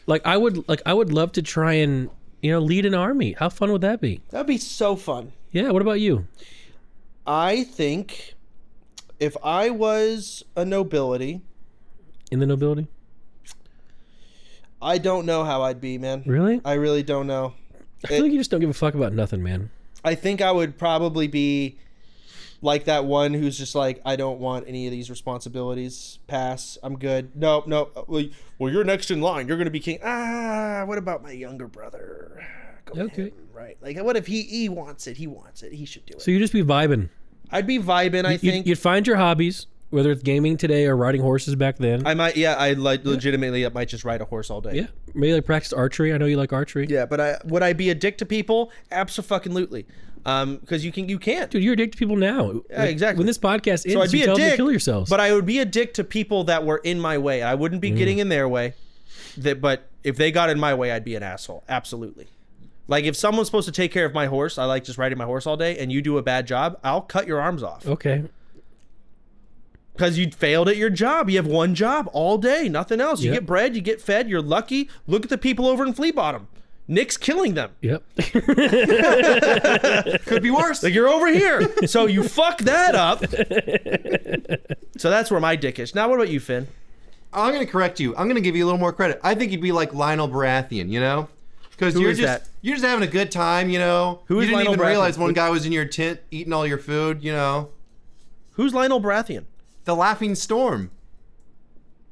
like I would love to try and lead an army. How fun would that be? That'd be so fun. Yeah. What about you? I think if I was a nobility, In the nobility? I don't know how I'd be, man. Really? I really don't know. I feel like you just don't give a fuck about nothing, man. I think I would probably be like that one who's just like, I don't want any of these responsibilities. Pass. I'm good. No. Well, you're next in line. You're going to be king. What about my younger brother? Go Okay. him, right. Like, what if he wants it? He wants it. He should do it. So you just be vibing. I'd be vibing, I think. You'd find your hobbies, whether it's gaming today or riding horses back then. I might, I like legitimately, I might just ride a horse all day. Yeah. Maybe like practice archery. I know you like archery. Yeah, but would I be a dick to people? Abso-fucking-lutely. Because you can't. Dude, you're addicted to people now. Yeah, exactly. When this podcast ends, So I'd be you a tell them dick, to kill yourselves. but I would be a dick to people that were in my way. I wouldn't be getting in their way. But if they got in my way, I'd be an asshole. Absolutely. Like if someone's supposed to take care of my horse, I like just riding my horse all day, and you do a bad job, I'll cut your arms off. Okay. Because you failed at your job. You have one job all day, nothing else. You Yep. get bread, you get fed, you're lucky. Look at the people over in Flea Bottom. Nick's killing them. Yep. Could be worse. Like you're over here. So you fuck that up. So that's where my dick is. Now what about you, Finn? I'm going to correct you. I'm going to give you a little more credit. I think you'd be like Lionel Baratheon, Because Who you're is just that? you're just having a good time, Who is You didn't Lionel even realize Baratheon? one guy was in your tent eating all your food, Who's Lionel Baratheon? The Laughing Storm.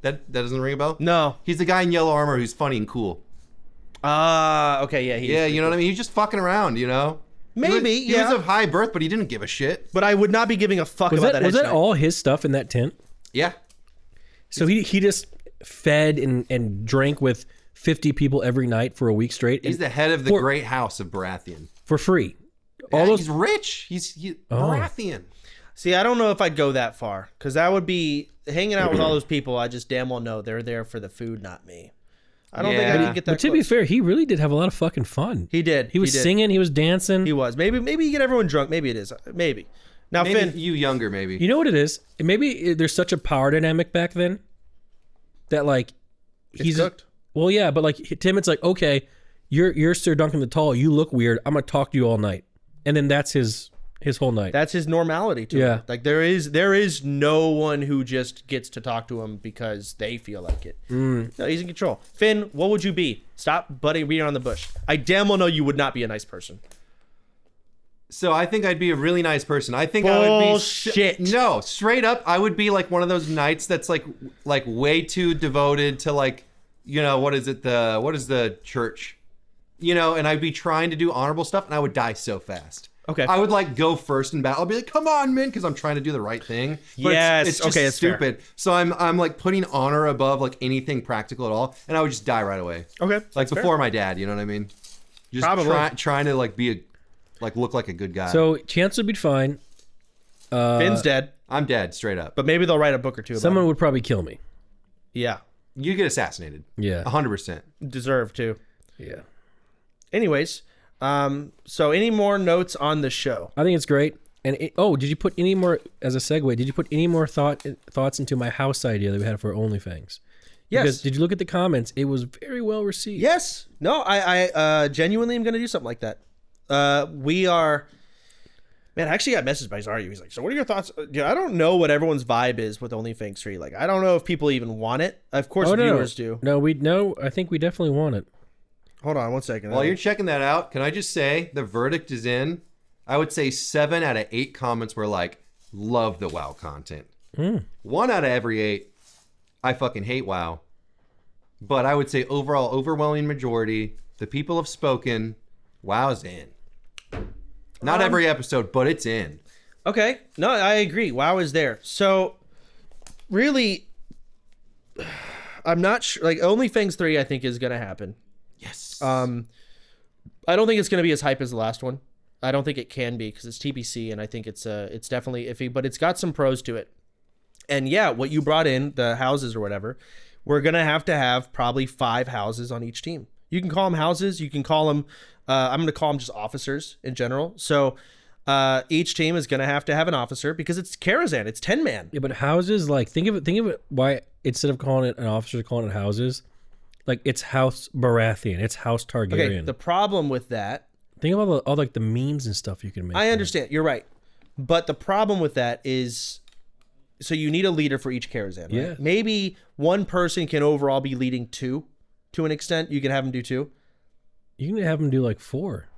That doesn't ring a bell? No. He's the guy in yellow armor who's funny and cool. Okay, yeah. Yeah, you know what I mean? He's just fucking around, Maybe, He was of high birth, but he didn't give a shit. But I would not be giving a fuck Was about that that. was head that tonight. all his stuff in that tent? Yeah. So he just fed and drank with 50 people every night for a week straight. He's and the head of the for- great house of Baratheon. for free. Yeah, All those he's rich. He's Baratheon. See, I don't know if I'd go that far. Because that would be hanging out with all those people. I just damn well know they're there for the food, not me. I don't think I Yeah. could get that But to be close. fair, he really did have a lot of fucking fun. He did. He was did. singing, he was dancing. He was. Maybe you get everyone drunk. Maybe it is. Maybe. Now, Maybe Finn. you younger, maybe. You know what it is? Maybe there's such a power dynamic back then that like he's cooked. Well, yeah, but like Tim, it's like, okay, you're Sir Duncan the Tall. You look weird. I'm gonna talk to you all night, and then that's his whole night. That's his normality to Yeah. him. Like there is no one who just gets to talk to him because they feel like it. No, he's in control. Finn, what would you be? Stop beating around the bush. I damn well know you would not be a nice person. So I think I'd be a really nice person. I think I would be Bullshit. No, straight up, I would be like one of those knights that's like way too devoted to what is the church? And I'd be trying to do honorable stuff and I would die so fast. Okay. I would like go first in battle. I'll be like, "Come on, man," because I'm trying to do the right thing. But Yes. it's just Okay, that's fair. stupid. So I'm like putting honor above like anything practical at all, and I would just die right away. Okay. Like before my dad, you know what I mean? Just Probably. trying to like be look like a good guy. So Chance would be fine. Finn's dead, I'm dead straight up. but maybe they'll write a book or two about Someone him. would probably kill me. Yeah. You get assassinated. Yeah. 100%. Deserve to. Yeah. Anyways, so any more notes on the show? I think it's great. And did you put any more as a segue? Did you put any more thoughts into my house idea that we had for Onlyfangs? Yes. Because did you look at the comments? It was very well received. Yes. No, I genuinely am going to do something like that. We are... Man, I actually got messaged by Zaryu. He's like, so what are your thoughts? I don't know what everyone's vibe is with OnlyFangs 3. Like, I don't know if people even want it. Of course, viewers do. No, I think we definitely want it. Hold on 1 second. While you're checking that out, can I just say the verdict is in? I would say 7 out of 8 comments were like, love the WoW content. 1 out of every 8, I fucking hate WoW. But I would say overall, overwhelming majority, the people have spoken, WoW's in. Not every episode, but it's in. Okay. No, I agree. WoW is there. So, really, I'm not sure. Like, OnlyFangs 3, I think, is going to happen. Yes. I don't think it's going to be as hype as the last one. I don't think it can be because it's TBC, and I think it's definitely iffy, but it's got some pros to it. And yeah, what you brought in, the houses or whatever, we're going to have probably 5 houses on each team. You can call them houses. You can call them, I'm going to call them just officers in general. So each team is going to have an officer because it's Karazhan. It's 10-man. Yeah, but houses, like, think of it, why, instead of calling it an officer, calling it houses, like, it's House Baratheon. It's House Targaryen. Okay, the problem with that. Think about all like the memes and stuff you can make. I understand. You're right. But the problem with that is, so you need a leader for each Karazhan, right? Yeah. Maybe one person can overall be leading 2 to an extent. You can have them do 2. You can have them do like 4.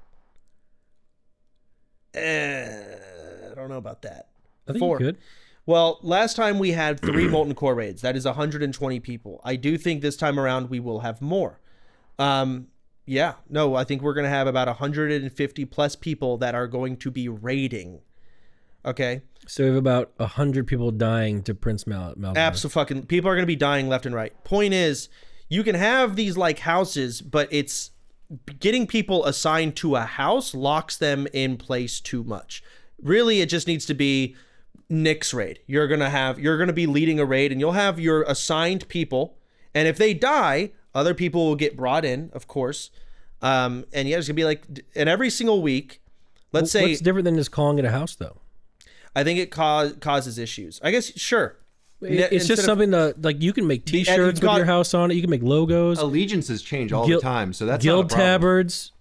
I don't know about that. I think 4. you could. Well, last time we had 3 Molten Core raids. That is 120 people. I do think this time around we will have more. Yeah, no, I think we're going to have about 150 plus people that are going to be raiding. Okay? So we have about 100 people dying to Prince Malzahar. Absolutely. People are going to be dying left and right. Point is, you can have these like houses, but it's getting people assigned to a house locks them in place too much. Really, it just needs to be Nick's raid. You're going to be leading a raid, and you'll have your assigned people. And if they die, other people will get brought in, of course. And yeah, it's going to be like, and every single week, let's say. What's different than just calling it a house, though? I think it causes issues. I guess, sure. It's just something that, like, you can make T-shirts with your house on it. You can make logos. Allegiances change all the time, so that's guild not a problem. tabards.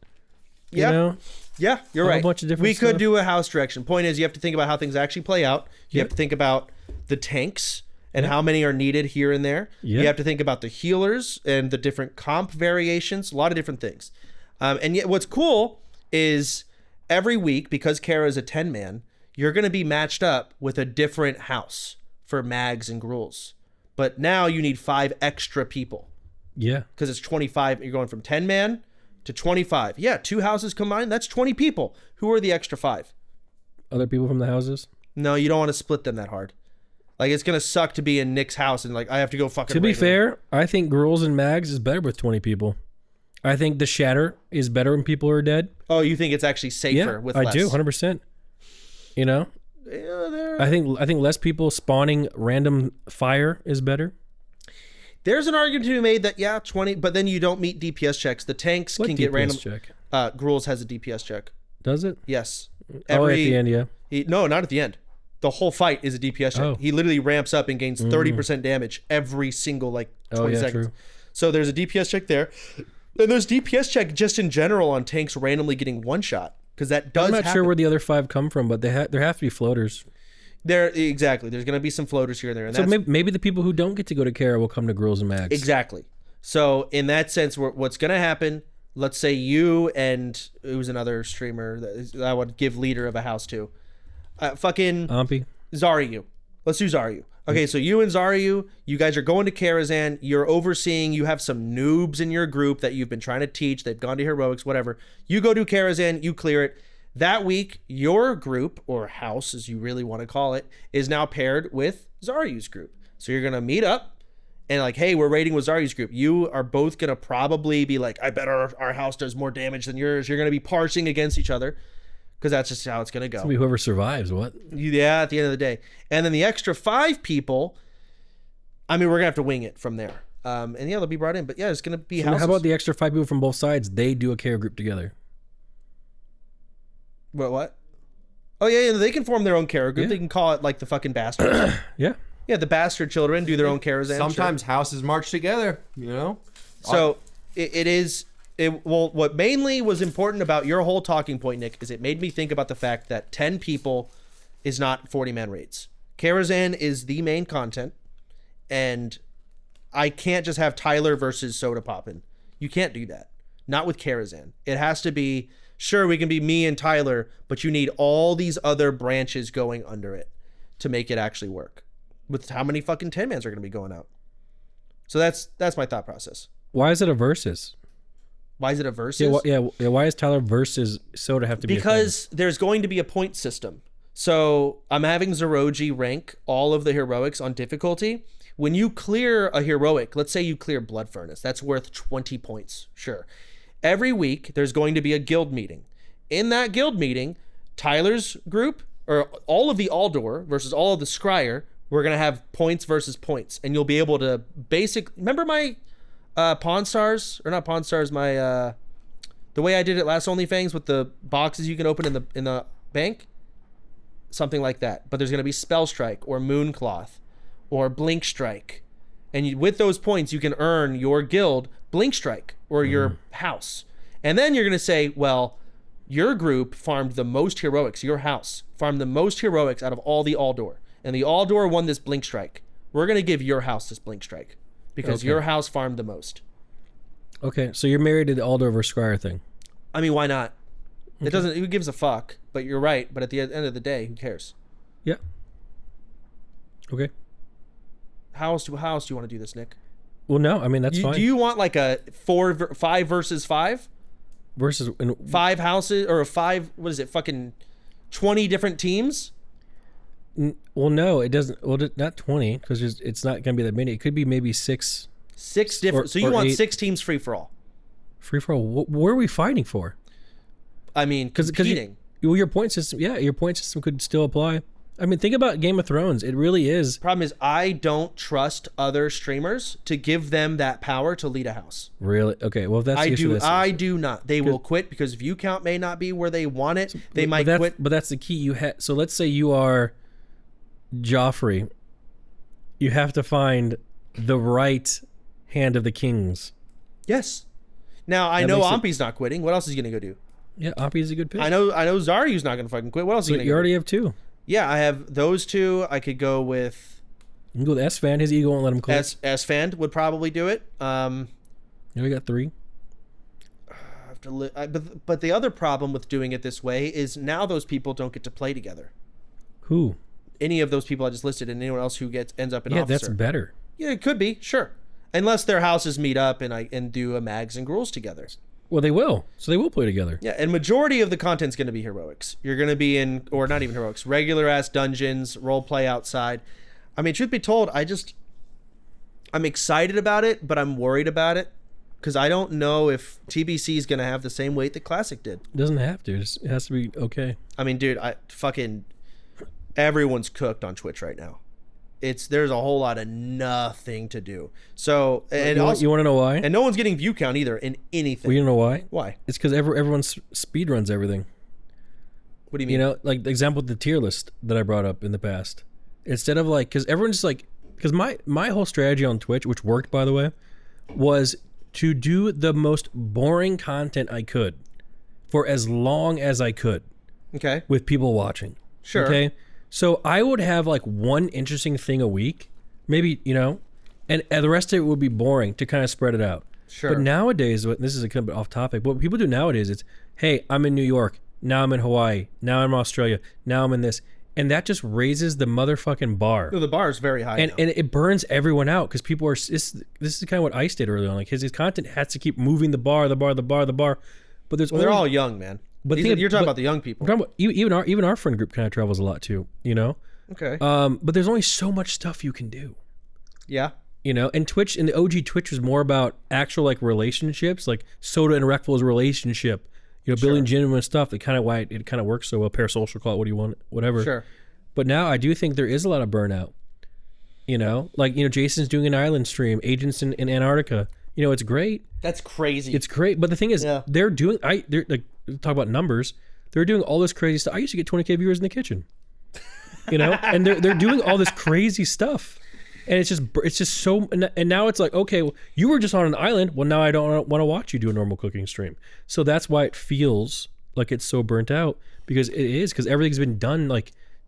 Yeah. You know? Yeah, you're right. A bunch of different we could stuff. do a house direction. Point is, you have to think about how things actually play out. You have to think about the tanks and how many are needed here and there. Yeah. You have to think about the healers and the different comp variations, a lot of different things. And yet what's cool is every week, because Kara is a 10-man, you're going to be matched up with a different house for mags and gruels. But now you need 5 extra people. Yeah. Because it's 25. You're going from 10-man to 25. Yeah, 2 houses combined, that's 20 people. Who are the extra 5? Other people from the houses? No, you don't want to split them that hard. Like, it's going to suck to be in Nick's house and, like, I have to go fucking To be raid him. fair, I think Gruels and Mags is better with 20 people. I think the Shatter is better when people are dead. Oh, you think it's actually safer Yeah, with I less? do, 100%. You know? Yeah, I think less people spawning random fire is better. there's an argument to be made that, yeah, 20, but then you don't meet DPS checks. The tanks What can DPS get random. check? Gruels has a DPS check. Does it? Yes. Oh, at the end, yeah. No, not at the end. The whole fight is a DPS check. Oh. He literally ramps up and gains 30% damage every single, like, 20 seconds. True. So there's a DPS check there. And there's DPS check just in general on tanks randomly getting one shot. Because that does I'm not happen. sure where the other 5 come from, but there have to be floaters. Exactly. There's going to be some floaters here and there. And So that's, maybe the people who don't get to go to Kara will come to Gruels and Mags. exactly. So in that sense, what's going to happen, let's say you and who's another streamer that I would give leader of a house to. Fucking Ampy. Zaryu. Let's do Zaryu. Okay, so you and Zaryu, you guys are going to Karazhan. You're overseeing. You have some noobs in your group that you've been trying to teach. They've gone to heroics, whatever. You go to Karazhan. You clear it. That week, your group, or house as you really want to call it, is now paired with Zaryu's group. So you're going to meet up and like, hey, we're raiding with Zaryu's group. You are both going to probably be like, I bet our house does more damage than yours. You're going to be parsing against each other because that's just how it's going to go. It's gonna be whoever survives. What? Yeah, at the end of the day. And then the extra 5 people, I mean, we're going to have to wing it from there. And yeah, they'll be brought in. But yeah, it's going to be So houses. how about the extra 5 people from both sides? They do a Kara group together. What? Oh, yeah, they can form their own Kara group. Yeah. They can call it like the fucking bastards. Yeah. Yeah, the bastard children do their own Karazhan. Sometimes houses march together, you know? So what mainly was important about your whole talking point, Nick, is it made me think about the fact that 10 people is not 40-man raids. Karazhan is the main content, and I can't just have Tyler versus sodapoppin. You can't do that. not with Karazhan. It has to be, sure, we can be me and Tyler, but you need all these other branches going under it to make it actually work. With how many fucking 10-mans are going to be going out. So that's my thought process. Why is it a versus? Why is it a versus? Yeah, why is Tyler versus Soda have to be because there's going to be a point system. So I'm having Zeroji rank all of the heroics on difficulty. When you clear a heroic, let's say you clear Blood Furnace, that's worth 20 points. Sure. Every week, there's going to be a guild meeting. In that guild meeting, Tyler's group, or all of the Aldor versus all of the Scryer, we're going to have points versus points. And you'll be able to remember my Pawn Stars, or not Pawn Stars, my the way I did it last OnlyFangs with the boxes you can open in the bank, something like that. But there's going to be Spell Strike or Mooncloth or Blink Strike, and with those points you can earn your guild Blink Strike or your house. And then you're going to say, well, your group farmed the most heroics, your house farmed the most heroics out of all the Aldor, and the Aldor won this Blink Strike. We're going to give your house this Blink Strike. Because your house farmed the most. Okay, so you're married to the Aldor versus Scryer thing. I mean, why not? It doesn't. Who gives a fuck? But you're right. But at the end of the day, who cares? Yeah. Okay. How else do you want to do this, Nick? Well, no. I mean, that's fine. Do you want like a 5 versus 5? Versus 5 houses or a 5? What is it? Fucking 20 different teams? Well, no, it doesn't. Well, not 20 because it's not going to be that many. It could be maybe 6. 6 different. So you want 8. 6 teams free for all? Free for all. What are we fighting for? I mean, competing. Well, your point system. Yeah, your point system could still apply. I mean, think about Game of Thrones. It really is. Problem is, I don't trust other streamers to give them that power to lead a house. Really? Okay. Well, if that's the issue. I do not. They will quit because view count may not be where they want it. They might quit. But that's the key. So let's say you are Joffrey. You have to find the right hand of the kings. Yes. Now I know Ampi's not quitting. What else is he gonna go do? Yeah, Ampi is a good pick. I know Zaryu's not gonna fucking quit. What else is he gonna You go already do? have 2. Yeah, I have those 2. I could go with. You can go with S-Fan. His ego won't let him quit. S-Fan would probably do it. Yeah, we got 3. But the other problem with doing it this way is now those people don't get to play together. Who? Any of those people I just listed, and anyone else who ends up in officer. Yeah, that's better. Yeah, it could be, sure. Unless their houses meet up and do a mags and gruels together. Well, they will. So they will play together. Yeah, and majority of the content's going to be heroics. You're going to be in, or not even heroics, regular ass dungeons, role play outside. I mean, truth be told, I'm excited about it, but I'm worried about it because I don't know if TBC is going to have the same weight that Classic did. It doesn't have to. It has to be okay. I mean, dude, everyone's cooked on Twitch right now. There's a whole lot of nothing to do. So, and you want to know why? And no one's getting view count either in anything. Well, you know why? Why? It's because everyone speed runs everything. What do you mean? You know, like the example with the tier list that I brought up in the past. Instead of because everyone's because my whole strategy on Twitch, which worked by the way, was to do the most boring content I could for as long as I could. Okay. With people watching. Sure. Okay. So I would have one interesting thing a week, maybe, and the rest of it would be boring to kind of spread it out. Sure. But nowadays, this is a bit off topic, but what people do nowadays is, hey, I'm in New York, now I'm in Hawaii, now I'm in Australia, now I'm in this. And that just raises the motherfucking bar. No, the bar is very high and it burns everyone out because people are, this is kind of what Ice did early on. His content has to keep moving the bar. But they're all young, man. But you're talking about the young people. I'm talking about, even our friend group kind of travels a lot too, Okay. But there's only so much stuff you can do. Yeah. And Twitch, and the OG Twitch was more about actual relationships, like Soda and Reckful's relationship, building genuine stuff. That kind of why it kind of works so well. Parasocial, call it what do you want, whatever. Sure. But now I do think there is a lot of burnout. Jason's doing an island stream, agents in Antarctica. It's great. That's crazy. It's great, but the thing is, they're talk about numbers. They're doing all this crazy stuff. I used to get 20K viewers in the kitchen, and they're doing all this crazy stuff, and it's just so. And now it's like, okay, well, you were just on an island. Well, now I don't want to watch you do a normal cooking stream. So that's why it feels like it's so burnt out because because everything's been done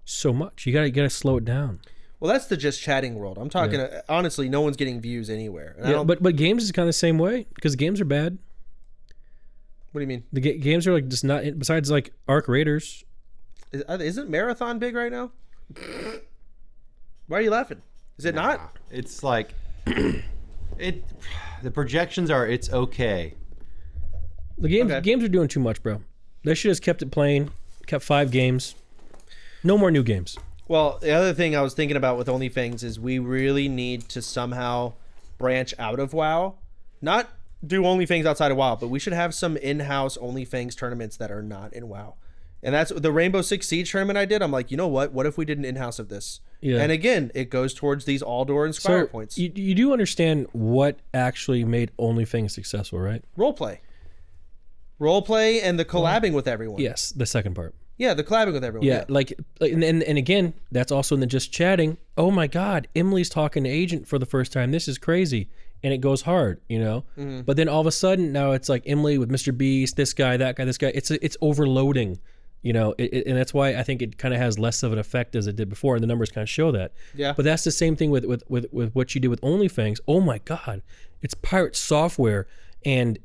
so much. You gotta slow it down. Well, that's the just chatting world. I'm talking honestly, no one's getting views anywhere. And but games is kind of the same way because games are bad. What do you mean? The games are like just not. Besides like Arc Raiders. Isn't Marathon big right now? Why are you laughing? Is it not? It's like it. The projections are it's okay. The games are doing too much, bro. They should have just kept it plain. Kept 5 games. No more new games. Well, the other thing I was thinking about with OnlyFangs is we really need to somehow branch out of WoW. Not do OnlyFangs outside of WoW, but we should have some in-house OnlyFangs tournaments that are not in WoW. And that's the Rainbow Six Siege tournament I did. I'm like, you know what? What if we did an in-house of this? Yeah. And again, it goes towards these Aldor and Spire points. You do understand what actually made OnlyFangs successful, right? Roleplay and the collabing with everyone. Yes, the second part. Yeah, the collabing with everyone. Yeah, like and again, that's also in the just chatting. Oh my God, Emily's talking to Agent for the first time. This is crazy, and it goes hard, you know. Mm-hmm. But then all of a sudden, now it's like Emily with Mr. Beast, this guy, that guy, this guy. It's overloading, you know, and that's why I think it kind of has less of an effect as it did before, and the numbers kind of show that. Yeah. But that's the same thing with what you did with OnlyFangs. Oh my God, it's pirate software and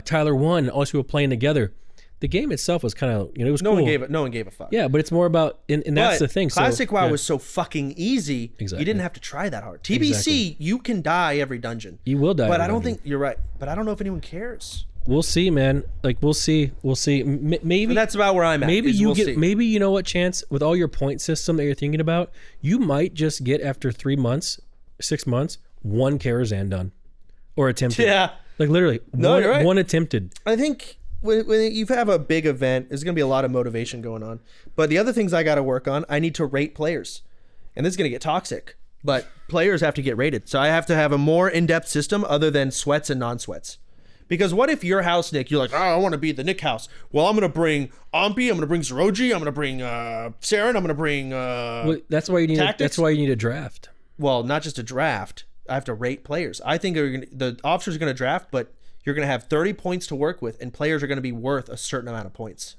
Tyler One, all these people playing together. The game itself was kind of, you know, it was No cool. one gave a fuck. Yeah, but it's more about, and that's But the thing. Classic so, WoW yeah. was so fucking easy. Exactly. You didn't have to try that hard. TBC, Exactly. you can die every dungeon. You will die But every I don't dungeon. think you're right. But I don't know if anyone cares. We'll see, man. Like we'll see. Maybe And that's about where I'm at. maybe is you we'll get. see. Maybe you know what, Chance, with all your point system that you're thinking about, you might just get after 3 months, 6 months, 1 Karazhan done, or attempted. Yeah. Like literally, No, you're right. one attempted. I think when you have a big event, there's going to be a lot of motivation going on. But the other things I got to work on, I need to rate players. And this is going to get toxic. But players have to get rated. So I have to have a more in-depth system other than sweats and non-sweats. Because what if your house, Nick, you're like, oh, I want to be the Nick house. Well, I'm going to bring Ompi, I'm going to bring Zeroji, I'm going to bring Saren, I'm going to bring Well, that's why you need. tactics? That's why you need a draft. Well, not just a draft. I have to rate players. I think the officers are going to draft, but you're going to have 30 points to work with, and players are going to be worth a certain amount of points.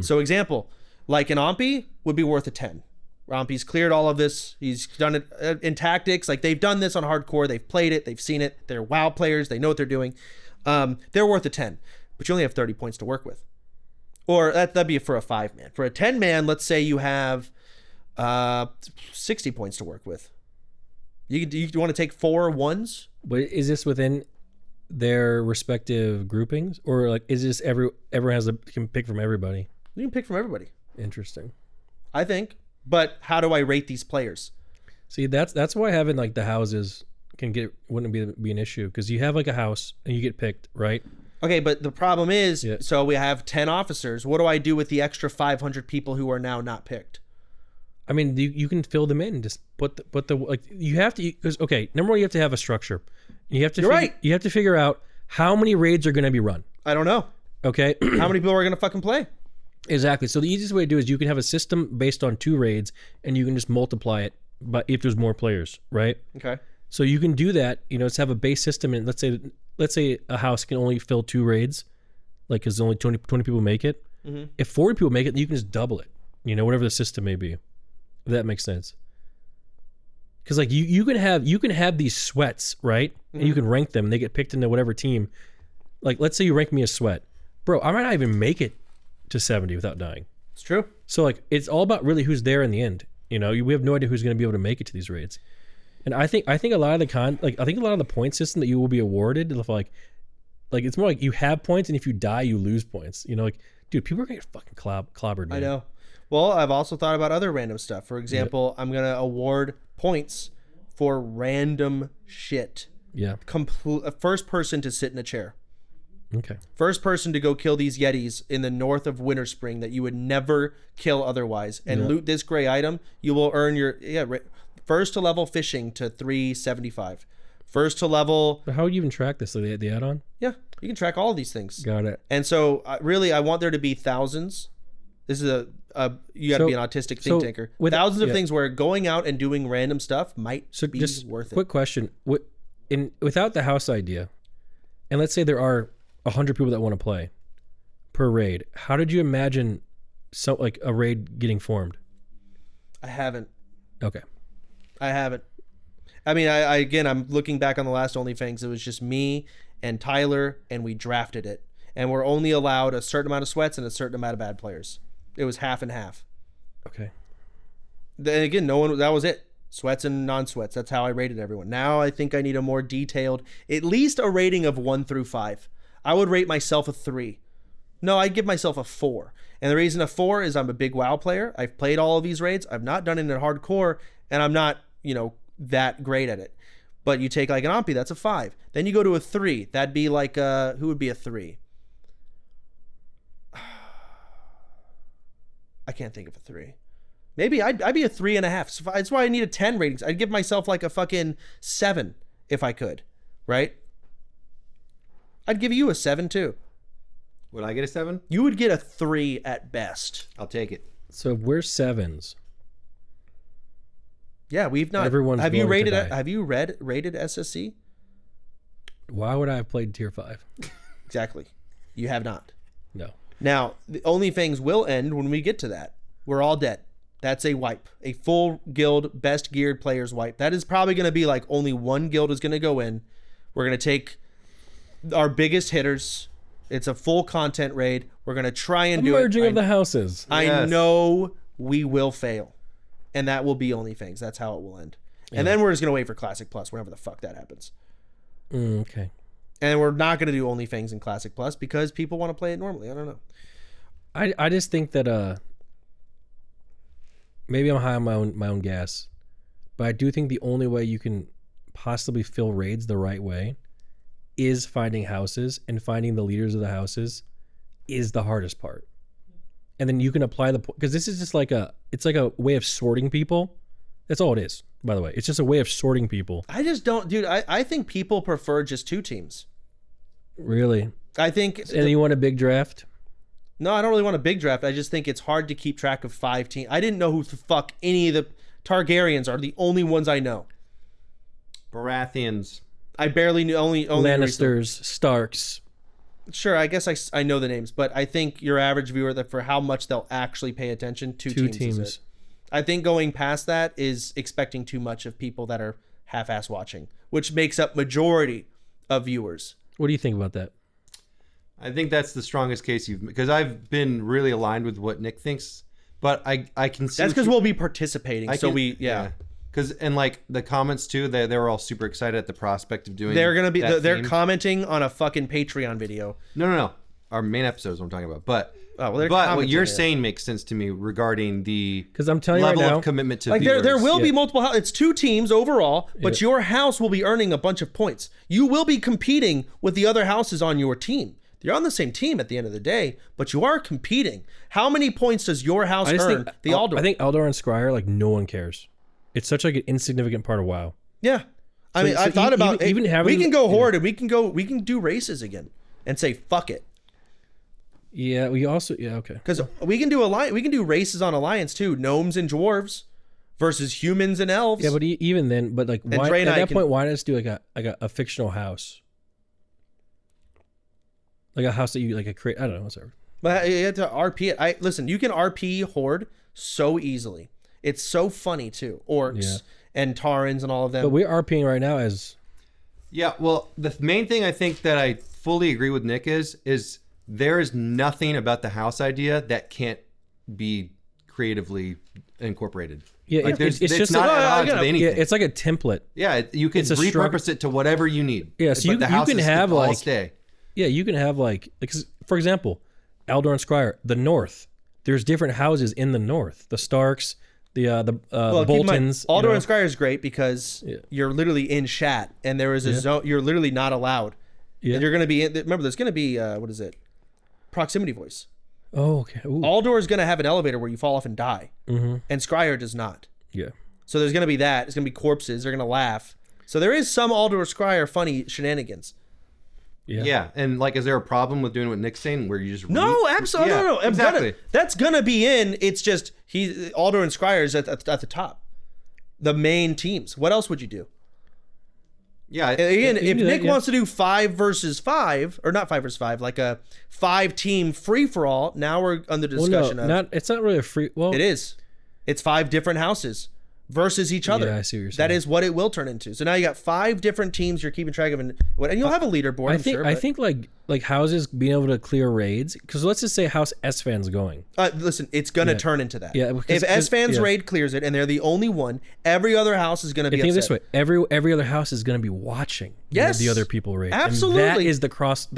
So example, like an Ompi would be worth a 10. Ompi's cleared all of this. He's done it in tactics. Like they've done this on hardcore. They've played it. They've seen it. They're WoW players. They know what they're doing. They're worth a 10, but you only have 30 points to work with. Or that'd be for a 5-man. For a 10-man, let's say you have 60 points to work with. You want to take 4 ones? But is this within their respective groupings, or like is this everyone can pick from everybody? You can pick from everybody, Interesting. I think. But how do I rate these players? See, that's why having like the houses wouldn't be an issue, because you have like a house and you get picked, right? Okay, but the problem is, Yeah. so we have 10 officers. What do I do with the extra 500 people who are now not picked? I mean, you can fill them in. Just put the like you have to, because okay, number one, you have to have a structure. You have to. You're right. You have to figure out how many raids are going to be run. I don't know. Okay. How many people are going to fucking play? Exactly. So the easiest way to do is you can have a system based on 2 raids, and you can just multiply it, but if there's more players, right? Okay. So you can do that. You know, let's have a base system, and let's say a house can only fill 2 raids, like because only 20 people make it. Mm-hmm. If 40 people make it, then you can just double it. You know, whatever the system may be. If that makes sense. Because like you can have these sweats, right? And you can rank them. And they get picked into whatever team. Like let's say you rank me a sweat, bro. I might not even make it to 70 without dying. It's true. So like it's all about really who's there in the end. You know, we have no idea who's going to be able to make it to these raids. And I think a lot of the point system that you will be awarded, like it's more like you have points, and if you die, you lose points. You know, like dude, people are gonna get fucking clobbered. Man. I know. Well, I've also thought about other random stuff. For example, I'm going to award points for random shit. Yeah. First person to sit in a chair. Okay. First person to go kill these Yetis in the north of Winter Spring that you would never kill otherwise, and loot this gray item, you will earn your first to level fishing to 375. First to level. But how would you even track this? Like the add-on? Yeah, you can track all of these things. Got it. And so, really, I want there to be thousands. This is you got to be an autistic think tanker. Thousands of things where going out and doing random stuff might be just worth it. Quick question: without the house idea, and let's say there are 100 people that want to play per raid, how did you imagine a raid getting formed? I haven't. Okay. I haven't. I mean, I'm looking back on the last OnlyFangs. It was just me and Tyler, and we drafted it. and we're only allowed a certain amount of sweats and a certain amount of bad players. It was half and half. Okay. Then again, no one. That was it. Sweats and non-sweats. That's how I rated everyone. Now I think I need a more detailed, at least a rating of 1 through 5. I would rate myself a 3. No, I'd give myself a 4. And the reason a 4 is I'm a big WoW player. I've played all of these raids. I've not done it in hardcore, and I'm not, that great at it. But you take like an Ompi, that's a 5. Then you go to a 3. That'd be like who would be a 3? I can't think of a 3. Maybe I'd be a 3.5. So that's why I need a 10 ratings. I'd give myself like a fucking 7 if I could, right? I'd give you a 7 too. Would I get a 7? You would get a 3 at best. I'll take it. So we're 7s. Yeah, we've not. Everyone's have you going to rated? die. Have you rated SSC? Why would I have played tier 5? Exactly. You have not. No. Now, the OnlyFangs will end when we get to that. We're all dead. That's a wipe. A full guild, best geared players wipe. That is probably going to be like only one guild is going to go in. We're going to take our biggest hitters. It's a full content raid. We're going to try and do it. Merging of the houses. I know we will fail. And that will be OnlyFangs. That's how it will end. And then we're just going to wait for Classic Plus, whenever the fuck that happens. Okay. And we're not going to do OnlyFangs in Classic Plus because people want to play it normally. I don't know. I just think that maybe I'm high on my own gas, but I do think the only way you can possibly fill raids the right way is finding houses, and finding the leaders of the houses is the hardest part. And then you can apply because this is just it's like a way of sorting people. That's all it is, by the way. It's just a way of sorting people. I just don't, dude. I think people prefer just 2 teams. Really? I think. And you want a big draft? No, I don't really want a big draft. I just think it's hard to keep track of 5 teams. I didn't know who the fuck any of the Targaryens are. The only ones I know. Baratheons. I barely knew only Lannisters, recently. Starks. Sure, I guess I know the names, but I think your average viewer, that for how much they'll actually pay attention, two teams. Is it. I think going past that is expecting too much of people that are half-ass watching, which makes up majority of viewers. What do you think about that? I think that's the strongest case because I've been really aligned with what Nick thinks, but I can see that's because we'll be participating. Because and like the comments too, they were all super excited at the prospect of doing. They're gonna be they're theme. commenting on a fucking Patreon video. No. Our main episode is what I'm talking about, but what you're saying makes sense to me regarding the because I'm telling you level right now, of commitment to like viewers. there will be multiple. It's 2 teams overall, but your house will be earning a bunch of points. You will be competing with the other houses on your team. You're on the same team at the end of the day, but you are competing. How many points does your house earn? I think Eldar and Scryer, like no one cares. It's such like an insignificant part of WoW. Yeah, I thought about even having. We can go horde and we can do races again and say fuck it. Yeah, we also okay. Because we can do we can do races on Alliance too. Gnomes and dwarves versus humans and elves. Yeah, but even then, but like why, at that point, why not just do like a fictional house? Like a house that you create. I don't know, whatever. But you have to RP it. Listen, you can RP horde so easily. It's so funny too. Orcs and Taurens and all of them. But we're RPing right now as. Yeah, well, the main thing I think that I fully agree with Nick is there is nothing about the house idea that can't be creatively incorporated. Yeah, like it's just not at odds with anything. Yeah, it's like a template. Yeah, you can repurpose it to whatever you need. Yeah, so but you can have all stay. Yeah, you can have because for example, Eldar and Scryer, the North. There's different houses in the North. The Starks, the Boltons. Eldar and Scryer is great because you're literally in chat and there is a zone. You're literally not allowed. Yeah. And you're going to be remember, there's going to be what is it? Proximity voice. Oh, okay. Ooh. Eldar is going to have an elevator where you fall off and die, and Scryer does not. Yeah. So there's going to be that. It's going to be corpses. They're going to laugh. So there is some Eldar Scryer funny shenanigans. Yeah, and is there a problem with doing what Nick's saying, where you just no, absolutely no, exactly. That's gonna be in. It's just Alder and Scryer is at the top, the main teams. What else would you do? Yeah, again, if Nick wants to do 5 versus 5, or not 5 versus 5, like a 5-team free for all. Now we're under discussion. It's not really a free. Well, it is. It's 5 different houses versus each other. Yeah, I see what you're That saying. is what it will turn into. So now you got 5 different teams you're keeping track of, and you'll have a leaderboard. I think like houses being able to clear raids, because let's just say House S-Fan's going. listen, it's gonna turn into that. Yeah, if S-Fan's raid clears it, and they're the only one, every other house is gonna be Think upset. this way: every other house is going to be watching. Yes. The other people raid. Absolutely. And that is the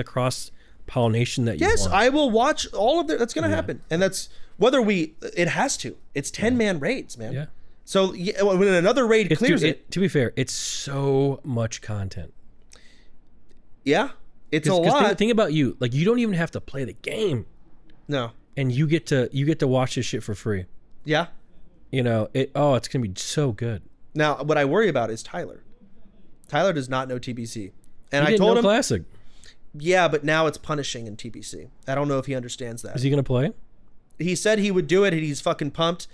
cross pollination that you Yes, want. I will watch all of that. That's gonna happen, and that's whether it has to. It's 10-man raids, man. Yeah. So when another raid clears to be fair, it's so much content. yeah, it's a lot. Think about you. Like, you don't even have to play the game, No, and you get to watch this shit for free. yeah. You know, it's gonna be so good. Now, what I worry about is Tyler. Tyler does not know TBC, and He I didn't told know him, Classic. yeah, but now it's punishing in TBC. I don't know if he understands that. Is he gonna play? He said he would do it, and he's fucking pumped.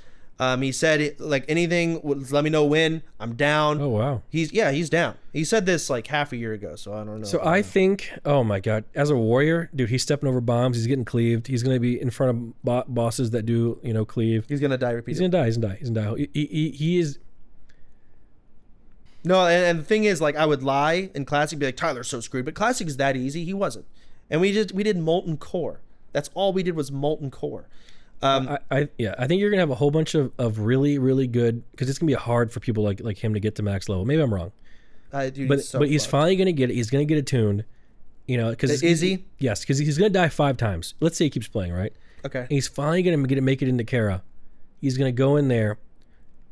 He said like anything, let me know when. I'm down. Oh wow. He's down. He said this like half a year ago, so I don't know. So I think, oh my god, as a warrior, dude, he's stepping over bombs. He's getting cleaved. He's gonna be in front of bosses that do, cleave. he's gonna die He's repeatedly. gonna die. He's gonna die. He is. No, and the thing is, like, I would lie in Classic, be like, Tyler's so screwed, but Classic is that easy. He wasn't, and we did Molten Core. That's all we did was Molten Core. I think you're gonna have a whole bunch of really, really good, because it's gonna be hard for people like him to get to max level. Maybe I'm wrong, Dude, but he's so he's fucked. finally gonna get it. He's gonna get attuned, because Is he? Yes, because he's gonna die 5 times. Let's say he keeps playing, right? Okay. And he's finally gonna make it into Kara. He's gonna go in there,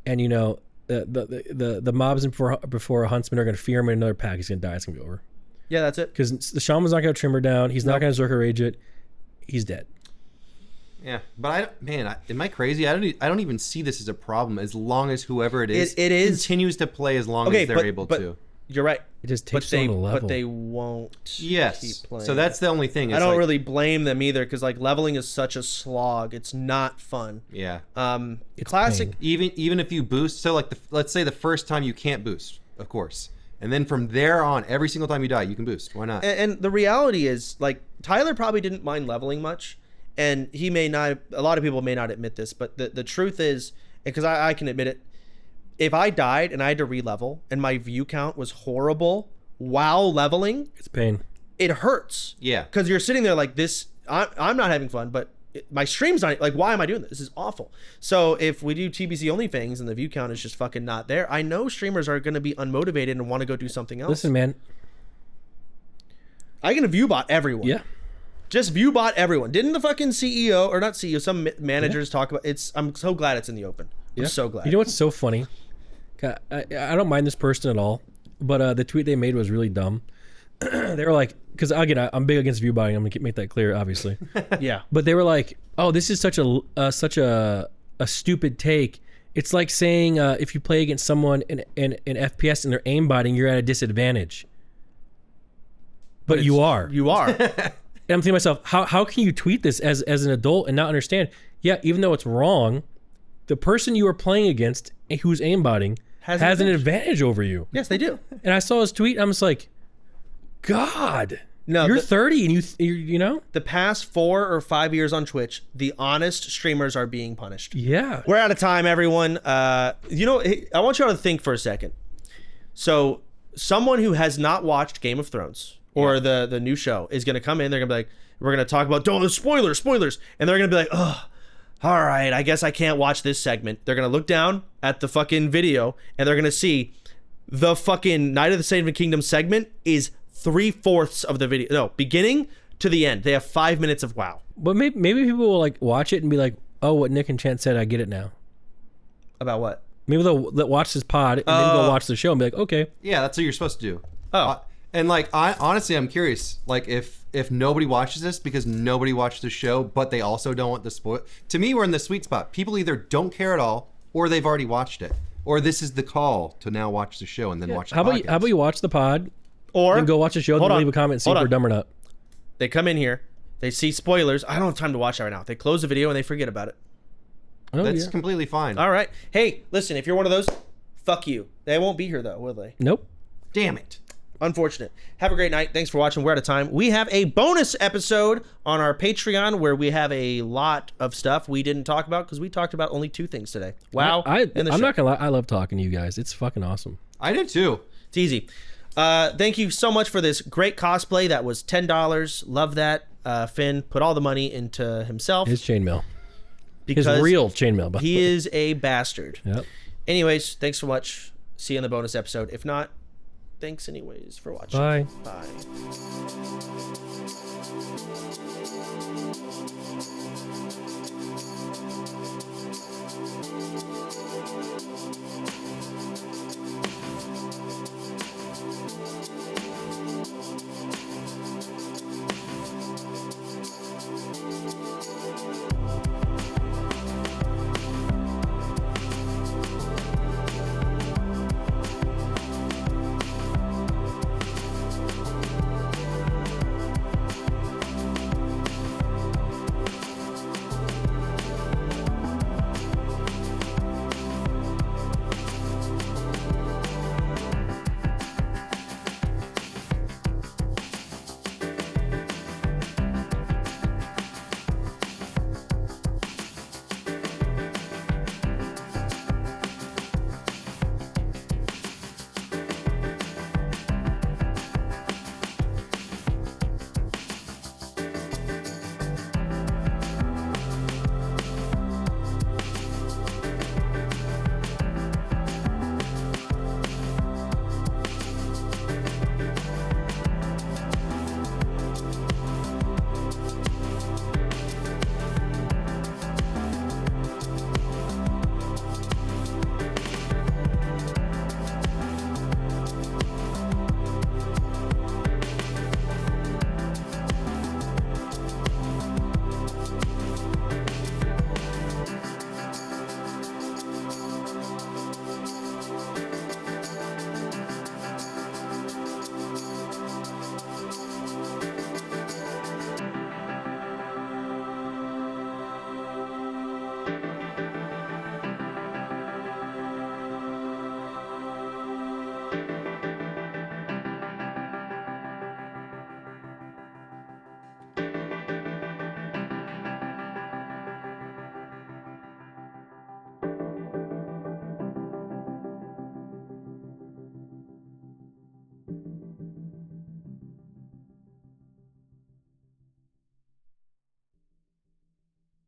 and the mobs before a huntsman are gonna fear him in another pack. He's gonna die. It's gonna be over. Yeah, that's it. Because the shaman's not gonna trim her down. He's not gonna Zerka rage it. He's dead. Yeah, but am I crazy? I don't even see this as a problem as long as whoever it is continues to play as long as they're able to. You're right. It just takes on a level. But they won't. Yes. Keep playing. So that's the only thing. I don't really blame them either, because like leveling is such a slog. It's not fun. Yeah. Classic. pain. Even if you boost, so like let's say the first time you can't boost, of course, and then from there on, every single time you die, you can boost. Why not? And the reality is, like, Tyler probably didn't mind leveling much, and he may not. A lot of people may not admit this, but the truth is, because I can admit it, if I died and I had to re-level and my view count was horrible while leveling, It's pain. it hurts. Yeah. Because you're sitting there like this. I'm not having fun, but my stream's not. Like, why am I doing this? This is awful. So if we do TBC OnlyFangs and the view count is just fucking not there, I know streamers are going to be unmotivated and want to go do something else. Listen, man. I can view bot everyone. Yeah. Just view bot everyone. Didn't the fucking CEO, or not CEO, some managers talk about it's? I'm so glad it's in the open. I'm so glad. You know what's so funny? I don't mind this person at all, but the tweet they made was really dumb. They were like, because again, I'm big against view botting. I'm gonna make that clear, obviously. Yeah. But they were like, "Oh, this is such a stupid take. It's like saying if you play against someone in FPS and they're aimbotting, you're at a disadvantage." But you are. You are. And I'm thinking to myself, how can you tweet this as an adult and not understand? Yeah, even though it's wrong, the person you are playing against who's aimbotting has an advantage over you. Yes, they do. And I saw his tweet. I'm just like, God, No, you're 30 and you know? The past 4 or 5 years on Twitch, the honest streamers are being punished. Yeah. We're out of time, everyone. I want you all to think for a second. So, someone who has not watched Game of Thrones or the new show is going to come in. They're going to be like, we're going to talk about spoilers. And they're going to be like, oh, all right, I guess I can't watch this segment. They're going to look down at the fucking video and they're going to see the fucking Night of the Saving Kingdom segment is 3/4 of the video. No, beginning to the end. They have 5 minutes of WoW. But maybe people will like watch it and be like, oh, what Nick and Chant said, I get it now. About what? Maybe they'll watch this pod and then go watch the show and be like, okay. Yeah, that's what you're supposed to do. Oh. And like, I'm curious, like if nobody watches this because nobody watched the show, but they also don't want the spoil. To me, we're in the sweet spot. People either don't care at all, or they've already watched it, or this is the call to now watch the show and then watch the podcast. How about you watch the pod, Or then go watch the show, then leave a comment and see if we're dumb or not. They come in here, they see spoilers. I don't have time to watch that right now. They close the video and they forget about it. Oh, That's yeah. completely fine. All right. Hey, listen, if you're one of those, fuck you. They won't be here though, will they? Nope. Damn it. Unfortunate. Have a great night. Thanks for watching. We're out of time. We have a bonus episode on our Patreon where we have a lot of stuff we didn't talk about because we talked about only 2 things today. WoW and the show. I'm not gonna lie. I love talking to you guys. It's fucking awesome. I did too. It's easy. Thank you so much for this great cosplay. That was $10. Love that. Finn put all the money into himself. His chainmail. Because His real chainmail. By he the way. is a bastard. Yep. Anyways, thanks so much. See you in the bonus episode. If not, thanks anyways for watching. Bye. Bye.